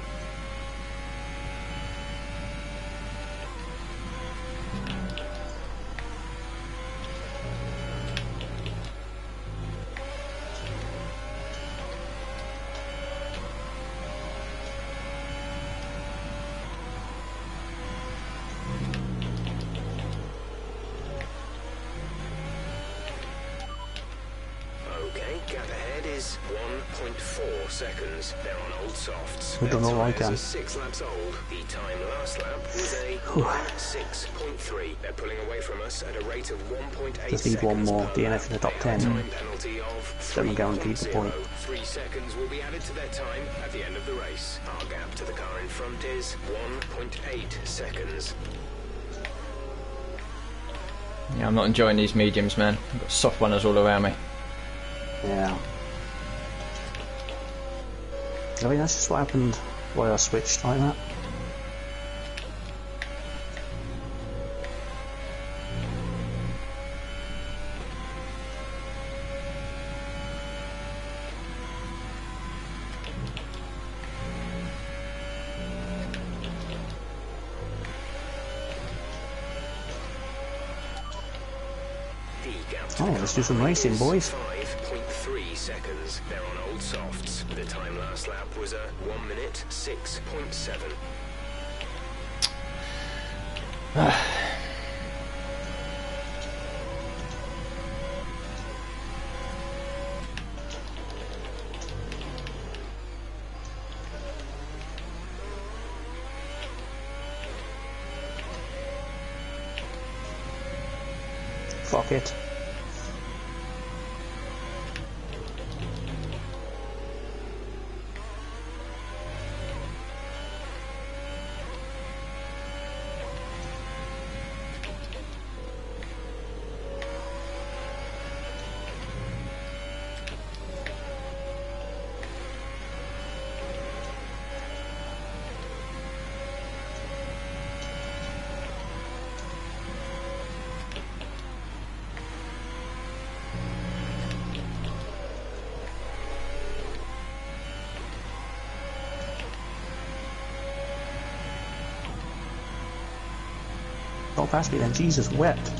Okay, gap ahead is 1.4 seconds. They're on old softs. We've done all I can. 6 laps old. The time last lap was a 6.3. They're pulling away from us at a rate of 1.8 Just need one more DNF in the top 10. Time penalty of Then we're guaranteed the point. 3 seconds will be added to their time at the end of the race. Our gap to the car in front is 1.8 seconds. Yeah, I'm not enjoying these mediums, man. I've got soft runners all around me. Yeah. I mean, that's just what happened why I switched like that. Oh, let's do some racing, boys. 5.3 seconds. They're on old softs. The time last lap was a 1 minute 6.7. Fuck it. Go past me then, Jesus wept.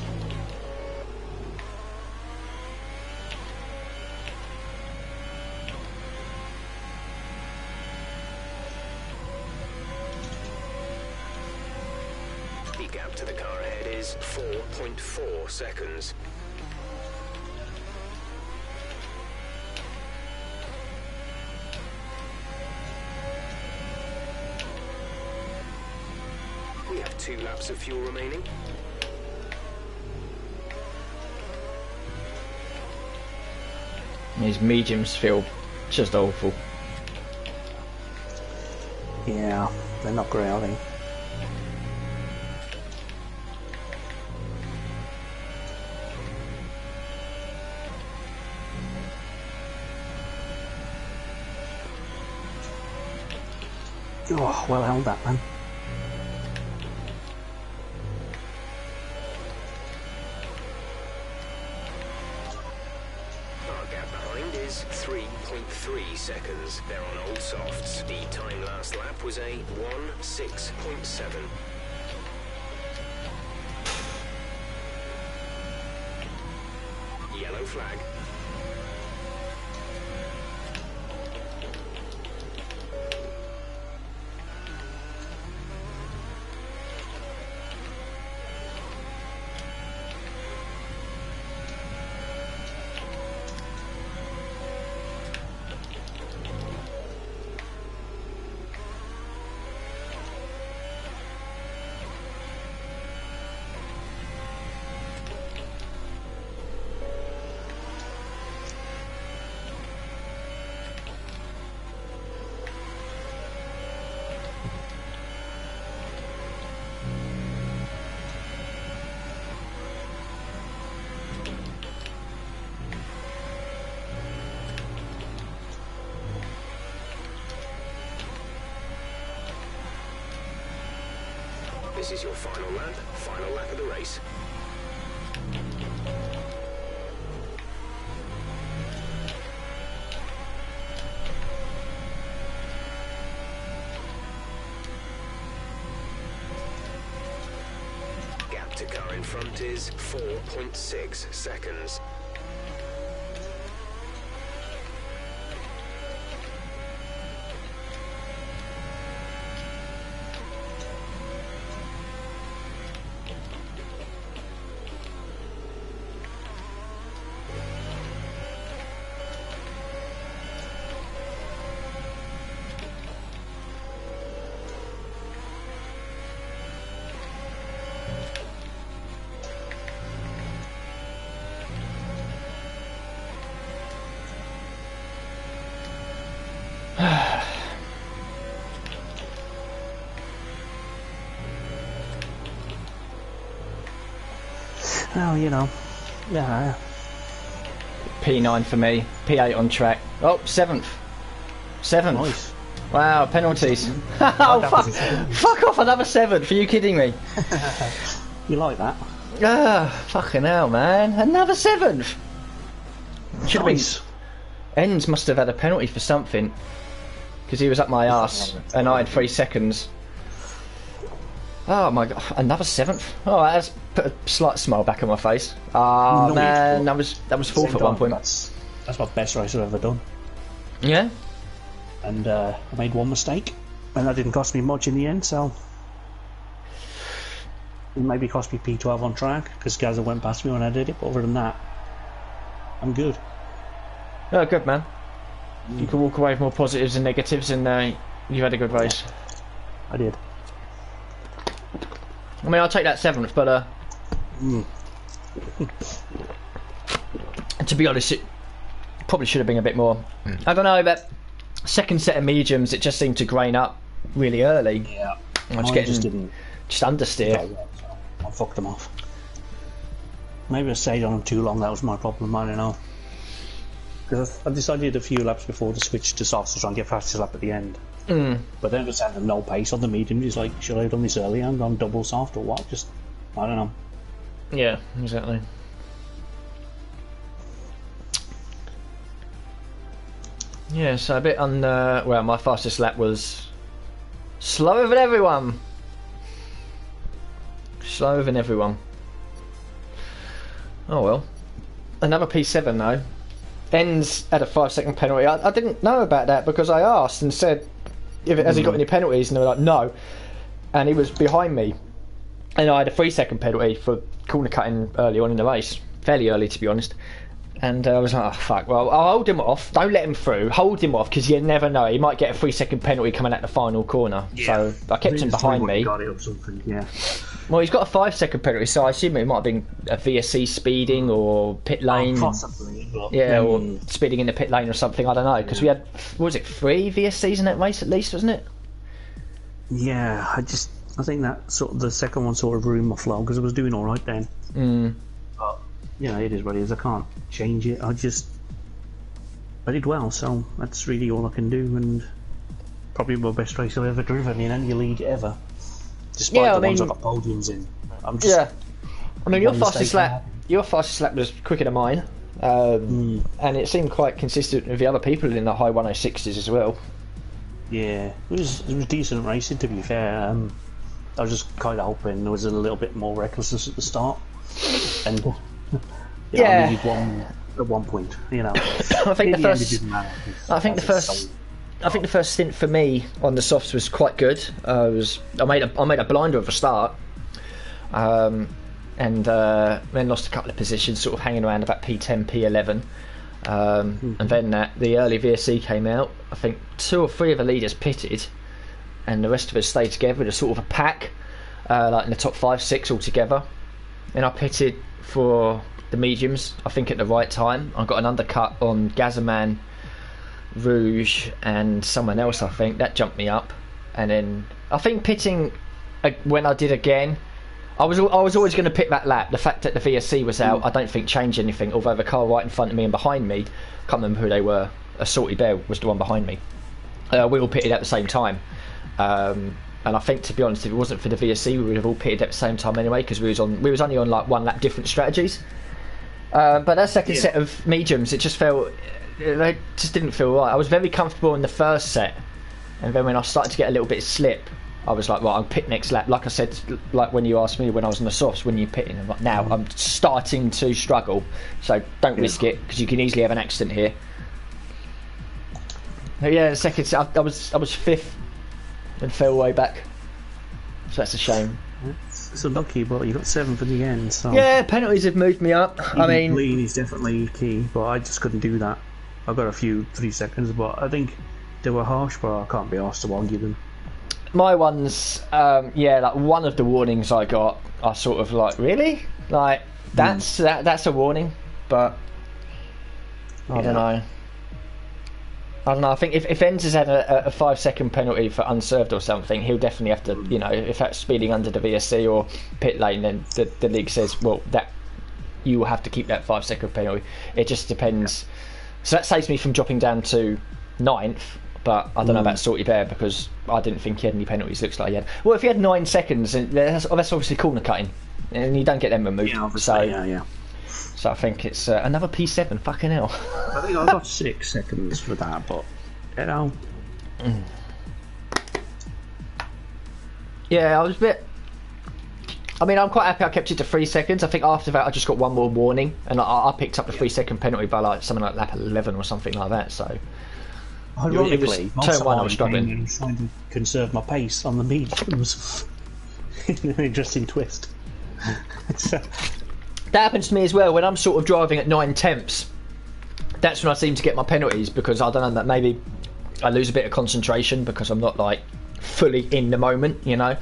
The gap to the car ahead is 4.4 seconds. We have 2 laps of fuel remaining. These mediums feel just awful. Yeah, they're not great, are they? Oh, well held that, man. Our gap behind is 3.3 seconds. They're on old softs. The time last lap was a 1:06.7. Yellow flag. This is your final lap of the race. Gap to car in front is 4.6 seconds. Well, you know, yeah. P9 for me. P8 on track. Oh, 7th. 7th. Nice. Wow, penalties. Oh, fuck off, another 7th. Are you kidding me? You like that? Ah, fucking hell, man. Another 7th. Should have been. Enns must have had a penalty for something. Because he was up my arse and I had 3 seconds. Oh my god, another 7th. Oh, that's put a slight smile back on my face. Oh no, man, that was 4th at one point. That's my best race I've ever done. Yeah? And I made one mistake, and that didn't cost me much in the end, so it maybe cost me P12 on track, because Gaza went past me when I did it, but other than that, I'm good. Oh, good, man. You can walk away with more positives and negatives, and you've had a good race. I did. I mean, I'll take that 7th, but to be honest, it probably should have been a bit more. I don't know, that second set of mediums, it just seemed to grain up really early. Yeah. I just understeer. I fucked them off. Maybe I stayed on them too long, that was my problem, I don't know. Because I decided a few laps before to switch to softs to try and get fastest lap at the end. But then it was having no pace on the medium. It's like, should I have done this earlier and gone double soft or what? Just, I don't know. Yeah, exactly. Yeah, so a bit on. Well, my fastest lap was slower than everyone. slower than everyone. Oh well. Another P7 though. Enns had a 5-second penalty. I didn't know about that because I asked and said, has he got any penalties? And they were like, no. And he was behind me. And I had a 3-second penalty for corner cutting early on in the race. Fairly early, to be honest. And I was like, oh, fuck, well, I'll hold him off. Don't let him through. Hold him off, because you never know. He might get a 3-second penalty coming at the final corner. Yeah. So I kept him behind me. Got it or something, yeah. Well, he's got a 5-second penalty, so I assume it might have been a VSC speeding or pit lane. Possibly. But, or speeding in the pit lane or something, I don't know. Because we had, what was it, 3 VSCs in that race at least, wasn't it? Yeah, I think that sort of the second one sort of ruined my flow, because I was doing alright then. But, it is what it is. I can't change it. I did well, so that's really all I can do, and probably my best race I've ever driven in any league ever. Despite the ones I got podiums in. I mean, your fastest lap was quicker than mine, and it seemed quite consistent with the other people in the high 106s as well. Yeah, it was decent racing, to be fair. I was just kind of hoping there was a little bit more recklessness at the start, and I needed one at one point. I think the first stint for me on the softs was quite good. I made a blinder of a start, and then lost a couple of positions, sort of hanging around about P10, P11. And then the early VSC came out. I think 2 or 3 of the leaders pitted, and the rest of us stayed together in a sort of a pack, like in the top 5, 6 all together. And I pitted for the mediums, I think at the right time. I got an undercut on Gazerman, Rouge and someone else, I think. That jumped me up. And then I think pitting, when I did again, I was always going to pick that lap. The fact that the VSC was out, I don't think changed anything, although the car right in front of me and behind me, I can't remember who they were, a Salty Bear was the one behind me. We all pitted at the same time. And I think, to be honest, if it wasn't for the VSC, we would have all pitted at the same time anyway, because we was only on like 1 lap different strategies. But that second set of mediums, it just didn't feel right. I was very comfortable in the first set, and then when I started to get a little bit of slip, I was like, well, I'll pit next lap. Like I said, like when you asked me when I was on the softs, when you pitting, I'm like, now I'm starting to struggle, so don't risk it, because you can easily have an accident here. But yeah, the second set, I was 5th and fell way back, so that's a shame. It's unlucky, but you got 7th in the end. So yeah, penalties have moved me up. I mean, lean is definitely key, but I just couldn't do that. I got a few 3 seconds, but I think they were harsh, but I can't be asked to argue them. My ones, like one of the warnings I got, I sort of like, really? Like, that's a warning, but I don't know. I think if Enns has had a 5-second penalty for unserved or something, he'll definitely have to, if that's speeding under the VSC or pit lane, then the league says, well, that you will have to keep that 5-second penalty. It just depends. So that saves me from dropping down to 9th. But I don't know about Salty Bear, because I didn't think he had any penalties. Looks like he had. Well, if he had 9 seconds, that's obviously corner cutting, and you don't get them removed. Yeah, obviously, So I think it's another P7. Fucking hell. I think I got 6 seconds for that, but Yeah, I was a bit. I mean, I'm quite happy I kept it to 3 seconds. I think after that I just got one more warning, and I picked up the 3-second penalty by like something like lap 11 or something like that. So. Ironically, turn 1 I was struggling. I was trying to conserve my pace on the mediums. An interesting twist. That happens to me as well when I'm sort of driving at 9 tenths. That's when I seem to get my penalties, because I don't know, that maybe I lose a bit of concentration because I'm not like fully in the moment, like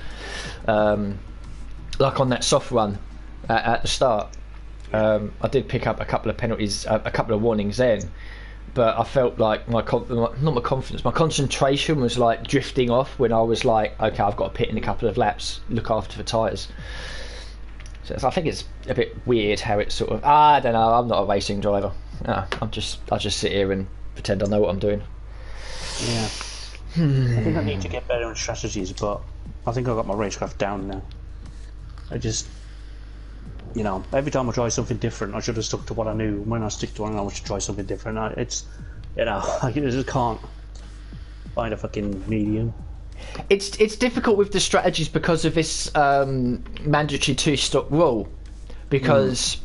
on that soft run at the start. I did pick up a couple of penalties, a couple of warnings then. But I felt like my concentration was like drifting off when I was like, okay, I've got to pit in a couple of laps, look after the tyres. So I think it's a bit weird how it's sort of, I don't know, I'm not a racing driver. I just sit here and pretend I know what I'm doing. Yeah. I think I need to get better in strategies, but I think I got my racecraft down now. I just, every time I try something different, I should have stuck to what I knew. When I stick to one, I should try something different. I just can't find a fucking medium. it's difficult with the strategies because of this mandatory 2-stop rule. Because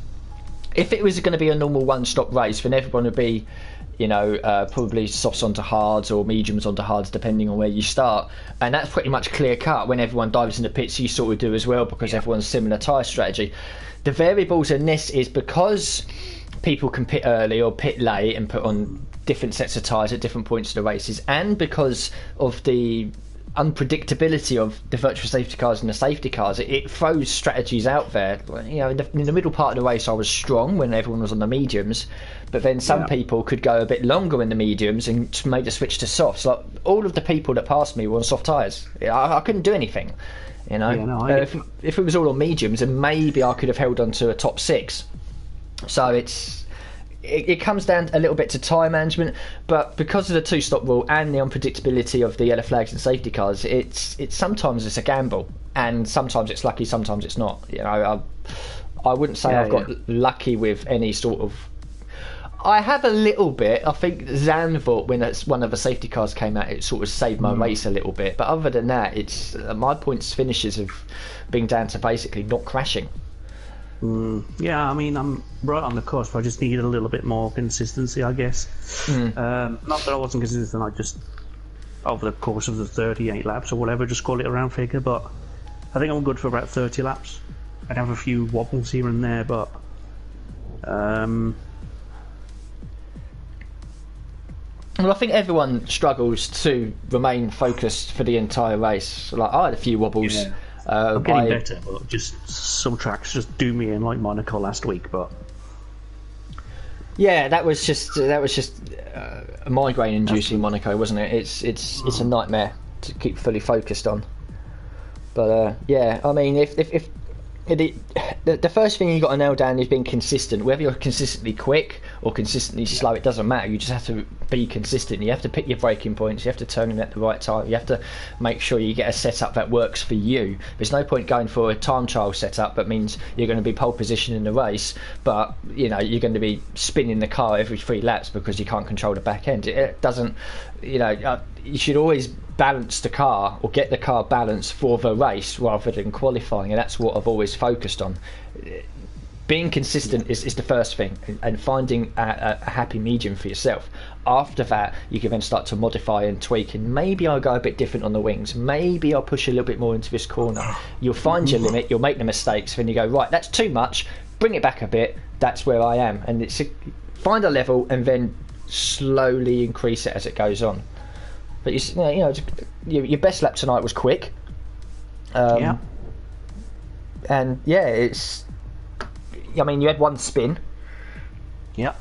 if it was going to be a normal 1-stop race, then everyone would be, probably softs onto hards or mediums onto hards, depending on where you start. And that's pretty much clear cut. When everyone dives in the pits, you sort of do as well, because everyone's similar tyre strategy. The variables in this is because people can pit early or pit late and put on different sets of tyres at different points of the races, and because of the unpredictability of the virtual safety cars and the safety cars, it throws strategies out there. In the middle part of the race I was strong when everyone was on the mediums, but then some people could go a bit longer in the mediums and made a switch to softs. Like, all of the people that passed me were on soft tyres. I couldn't do anything, if it was all on mediums, then maybe I could have held on to a top 6. So it comes down a little bit to tyre management, but because of the 2-stop rule and the unpredictability of the yellow flags and safety cars, it's sometimes it's a gamble, and sometimes it's lucky, sometimes it's not. I wouldn't say I've got lucky with any sort of. I have a little bit. I think Zandvoort, when one of the safety cars came out, it sort of saved my race a little bit. But other than that, it's my points finishes have been down to basically not crashing. Yeah, I mean, I'm right on the cusp. I just needed a little bit more consistency, I guess. Not that I wasn't consistent, I just, over the course of the 38 laps or whatever, just call it a round figure, but I think I'm good for about 30 laps. I'd have a few wobbles here and there, but well, I think everyone struggles to remain focused for the entire race. Like, I had a few wobbles. Yeah. I'm getting better, but just some tracks just do me in, like Monaco last week. But yeah, that was just a migraine-inducing Monaco, wasn't it? It's a nightmare to keep fully focused on. But yeah, I mean, if the first thing you got to nail down is being consistent. Whether you're consistently quick or consistently slow, it doesn't matter. You just have to be consistent. You have to pick your braking points. You have to turn in at the right time. You have to make sure you get a setup that works for you. There's no point going for a time trial setup that means you're going to be pole position in the race, but you're going to be spinning the car every 3 laps because you can't control the back end. It doesn't. You should always balance the car or get the car balanced for the race rather than qualifying, and that's what I've always focused on. Being consistent is the first thing, and finding a happy medium for yourself. After that, you can then start to modify and tweak, and maybe I'll go a bit different on the wings, maybe I'll push a little bit more into this corner. You'll find your limit, you'll make the mistakes, then you go, right, that's too much, bring it back a bit, that's where I am. And it's find a level and then slowly increase it as it goes on. But your best lap tonight was quick. And yeah, I mean, you had 1 spin. Yeah.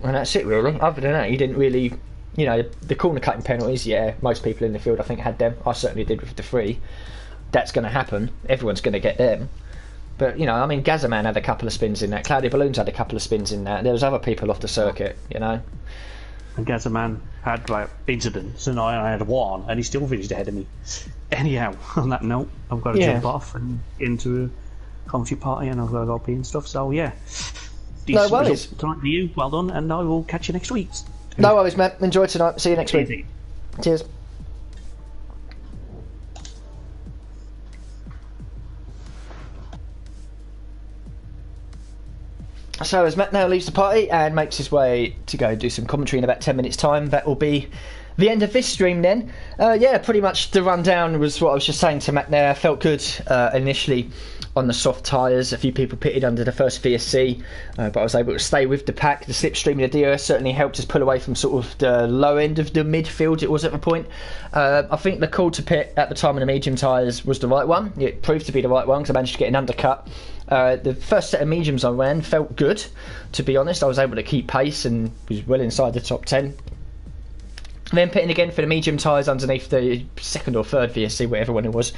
And that's it, really. Other than that, you didn't really. The corner cutting penalties. Yeah, most people in the field, I think, had them. I certainly did with the 3. That's going to happen. Everyone's going to get them. But I mean, Gazaman had a couple of spins in that. Cloudy Balloons had a couple of spins in that. There was other people off the circuit. And Gazaman had incidents, and I had 1, and he still finished ahead of me. Anyhow, on that note, I've got to jump off and into a comfy party, and I've got to go pee and stuff. So yeah, no worries. Tonight to you, well done, and I will catch you next week. No worries, man. Enjoy tonight. See you next week. Cheers. So as Matt now leaves the party and makes his way to go do some commentary in about 10 minutes time, that will be the end of this stream then. Yeah, pretty much the rundown was what I was just saying to Matt there. I felt good initially on the soft tyres. A few people pitted under the first VSC, but I was able to stay with the pack. The slipstream of the DRS certainly helped us pull away from sort of the low end of the midfield it was at the point. I think the call to pit at the time of the medium tyres was the right one. It proved to be the right one because I managed to get an undercut. The first set of mediums I ran felt good, to be honest. I was able to keep pace and was well inside the top 10. Then pitting again for the medium tyres underneath the 2nd or 3rd VSC, whatever one it was.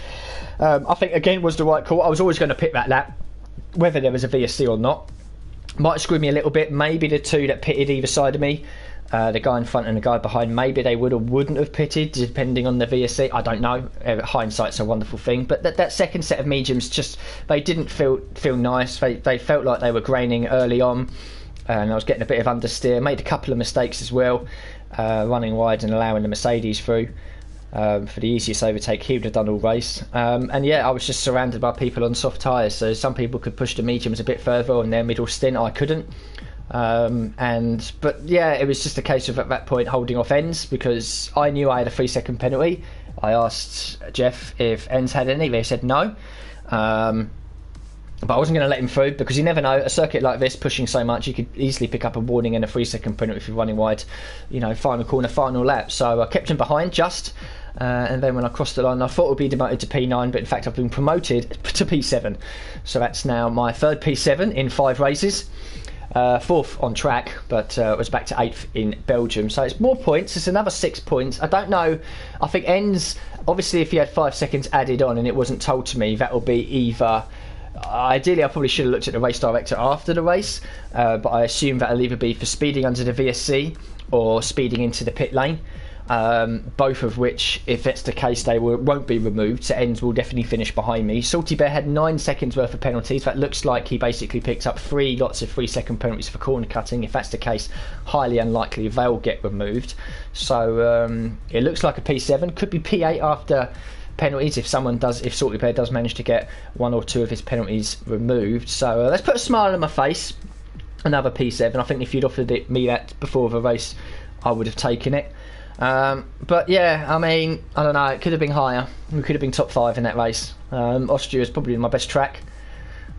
I think again was the right call. I was always going to pit that lap, whether there was a VSC or not. Might have screwed me a little bit. Maybe the 2 that pitted either side of me, the guy in front and the guy behind, maybe they would or wouldn't have pitted depending on the VSC. I don't know. Hindsight's a wonderful thing. But that second set of mediums, just they didn't feel nice. They felt like they were graining early on, and I was getting a bit of understeer. Made a couple of mistakes as well, running wide and allowing the Mercedes through. for the easiest overtake he would have done all race. And yeah, I was just surrounded by people on soft tyres, so some people could push the mediums a bit further on their middle stint. I couldn't. But yeah, it was just a case of at that point holding off ends, because I knew I had a 3-second penalty. I asked Jeff if ends had any. They said no. But I wasn't going to let him through, because you never know, a circuit like this, pushing so much, you could easily pick up a warning and a 3-second penalty if you're running wide, final corner, final lap. So I kept him behind just, and then when I crossed the line, I thought it would be demoted to P9, but in fact I've been promoted to P7. So that's now my third P7 in 5 races. 4th on track, but it was back to 8th in Belgium. So it's more points, it's another 6 points. I don't know, I think ends, obviously if you had 5 seconds added on and it wasn't told to me, that will be either... Ideally, I probably should have looked at the race director after the race, but I assume that'll either be for speeding under the VSC or speeding into the pit lane. Both of which, if that's the case, they won't be removed, so ends will definitely finish behind me. Salty Bear had 9 seconds worth of penalties. That looks like he basically picked up 3 lots of 3-second penalties for corner cutting. If that's the case, highly unlikely they'll get removed. So it looks like a P7, could be P8 after penalties if Salty Bear does manage to get 1 or 2 of his penalties removed. So let's put a smile on my face. Another P7. I think if you'd offered me that before the race, I would have taken it. But yeah, I mean, I don't know, it could have been higher. We could have been top 5 in that race. Austria is probably my best track.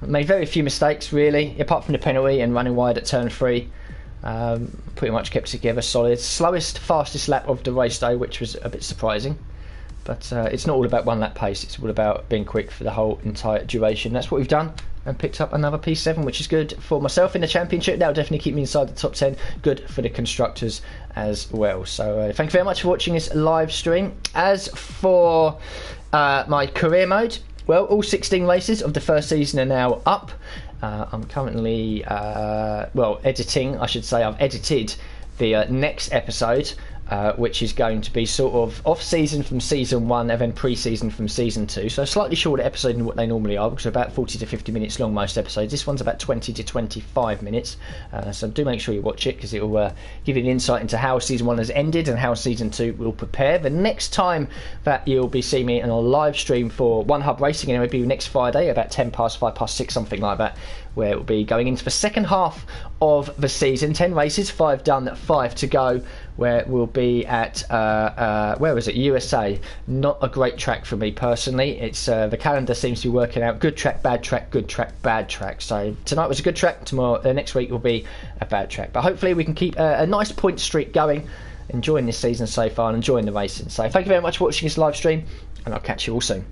Made very few mistakes really, apart from the penalty and running wide at turn 3. Pretty much kept together solid. Slowest, fastest lap of the race though, which was a bit surprising. But it's not all about 1 lap pace, it's all about being quick for the whole entire duration. That's what we've done, and picked up another P7, which is good for myself in the championship. That'll definitely keep me inside the top 10. Good for the constructors as well. So thank you very much for watching this live stream. As for my career mode, well, all 16 races of the first season are now up. I'm currently editing, I should say. I've edited the next episode, which is going to be sort of off-season from Season 1 and then pre-season from Season 2. So a slightly shorter episode than what they normally are, because they're about 40 to 50 minutes long, most episodes. This one's about 20 to 25 minutes. So do make sure you watch it, because it will give you an insight into how Season 1 has ended and how Season 2 will prepare. The next time that you'll be seeing me on a live stream for One Hub Racing, and it will be next Friday, about 10 past, 5 past 6, something like that, where it will be going into the second half of the season. 10 races, 5 done, 5 to go, where we'll be at where is it? USA. Not a great track for me personally. It's the calendar seems to be working out. Good track, bad track, good track, bad track. So tonight was a good track. Tomorrow, next week will be a bad track. But hopefully we can keep a nice point streak going. Enjoying this season so far and enjoying the racing. So thank you very much for watching this live stream, and I'll catch you all soon.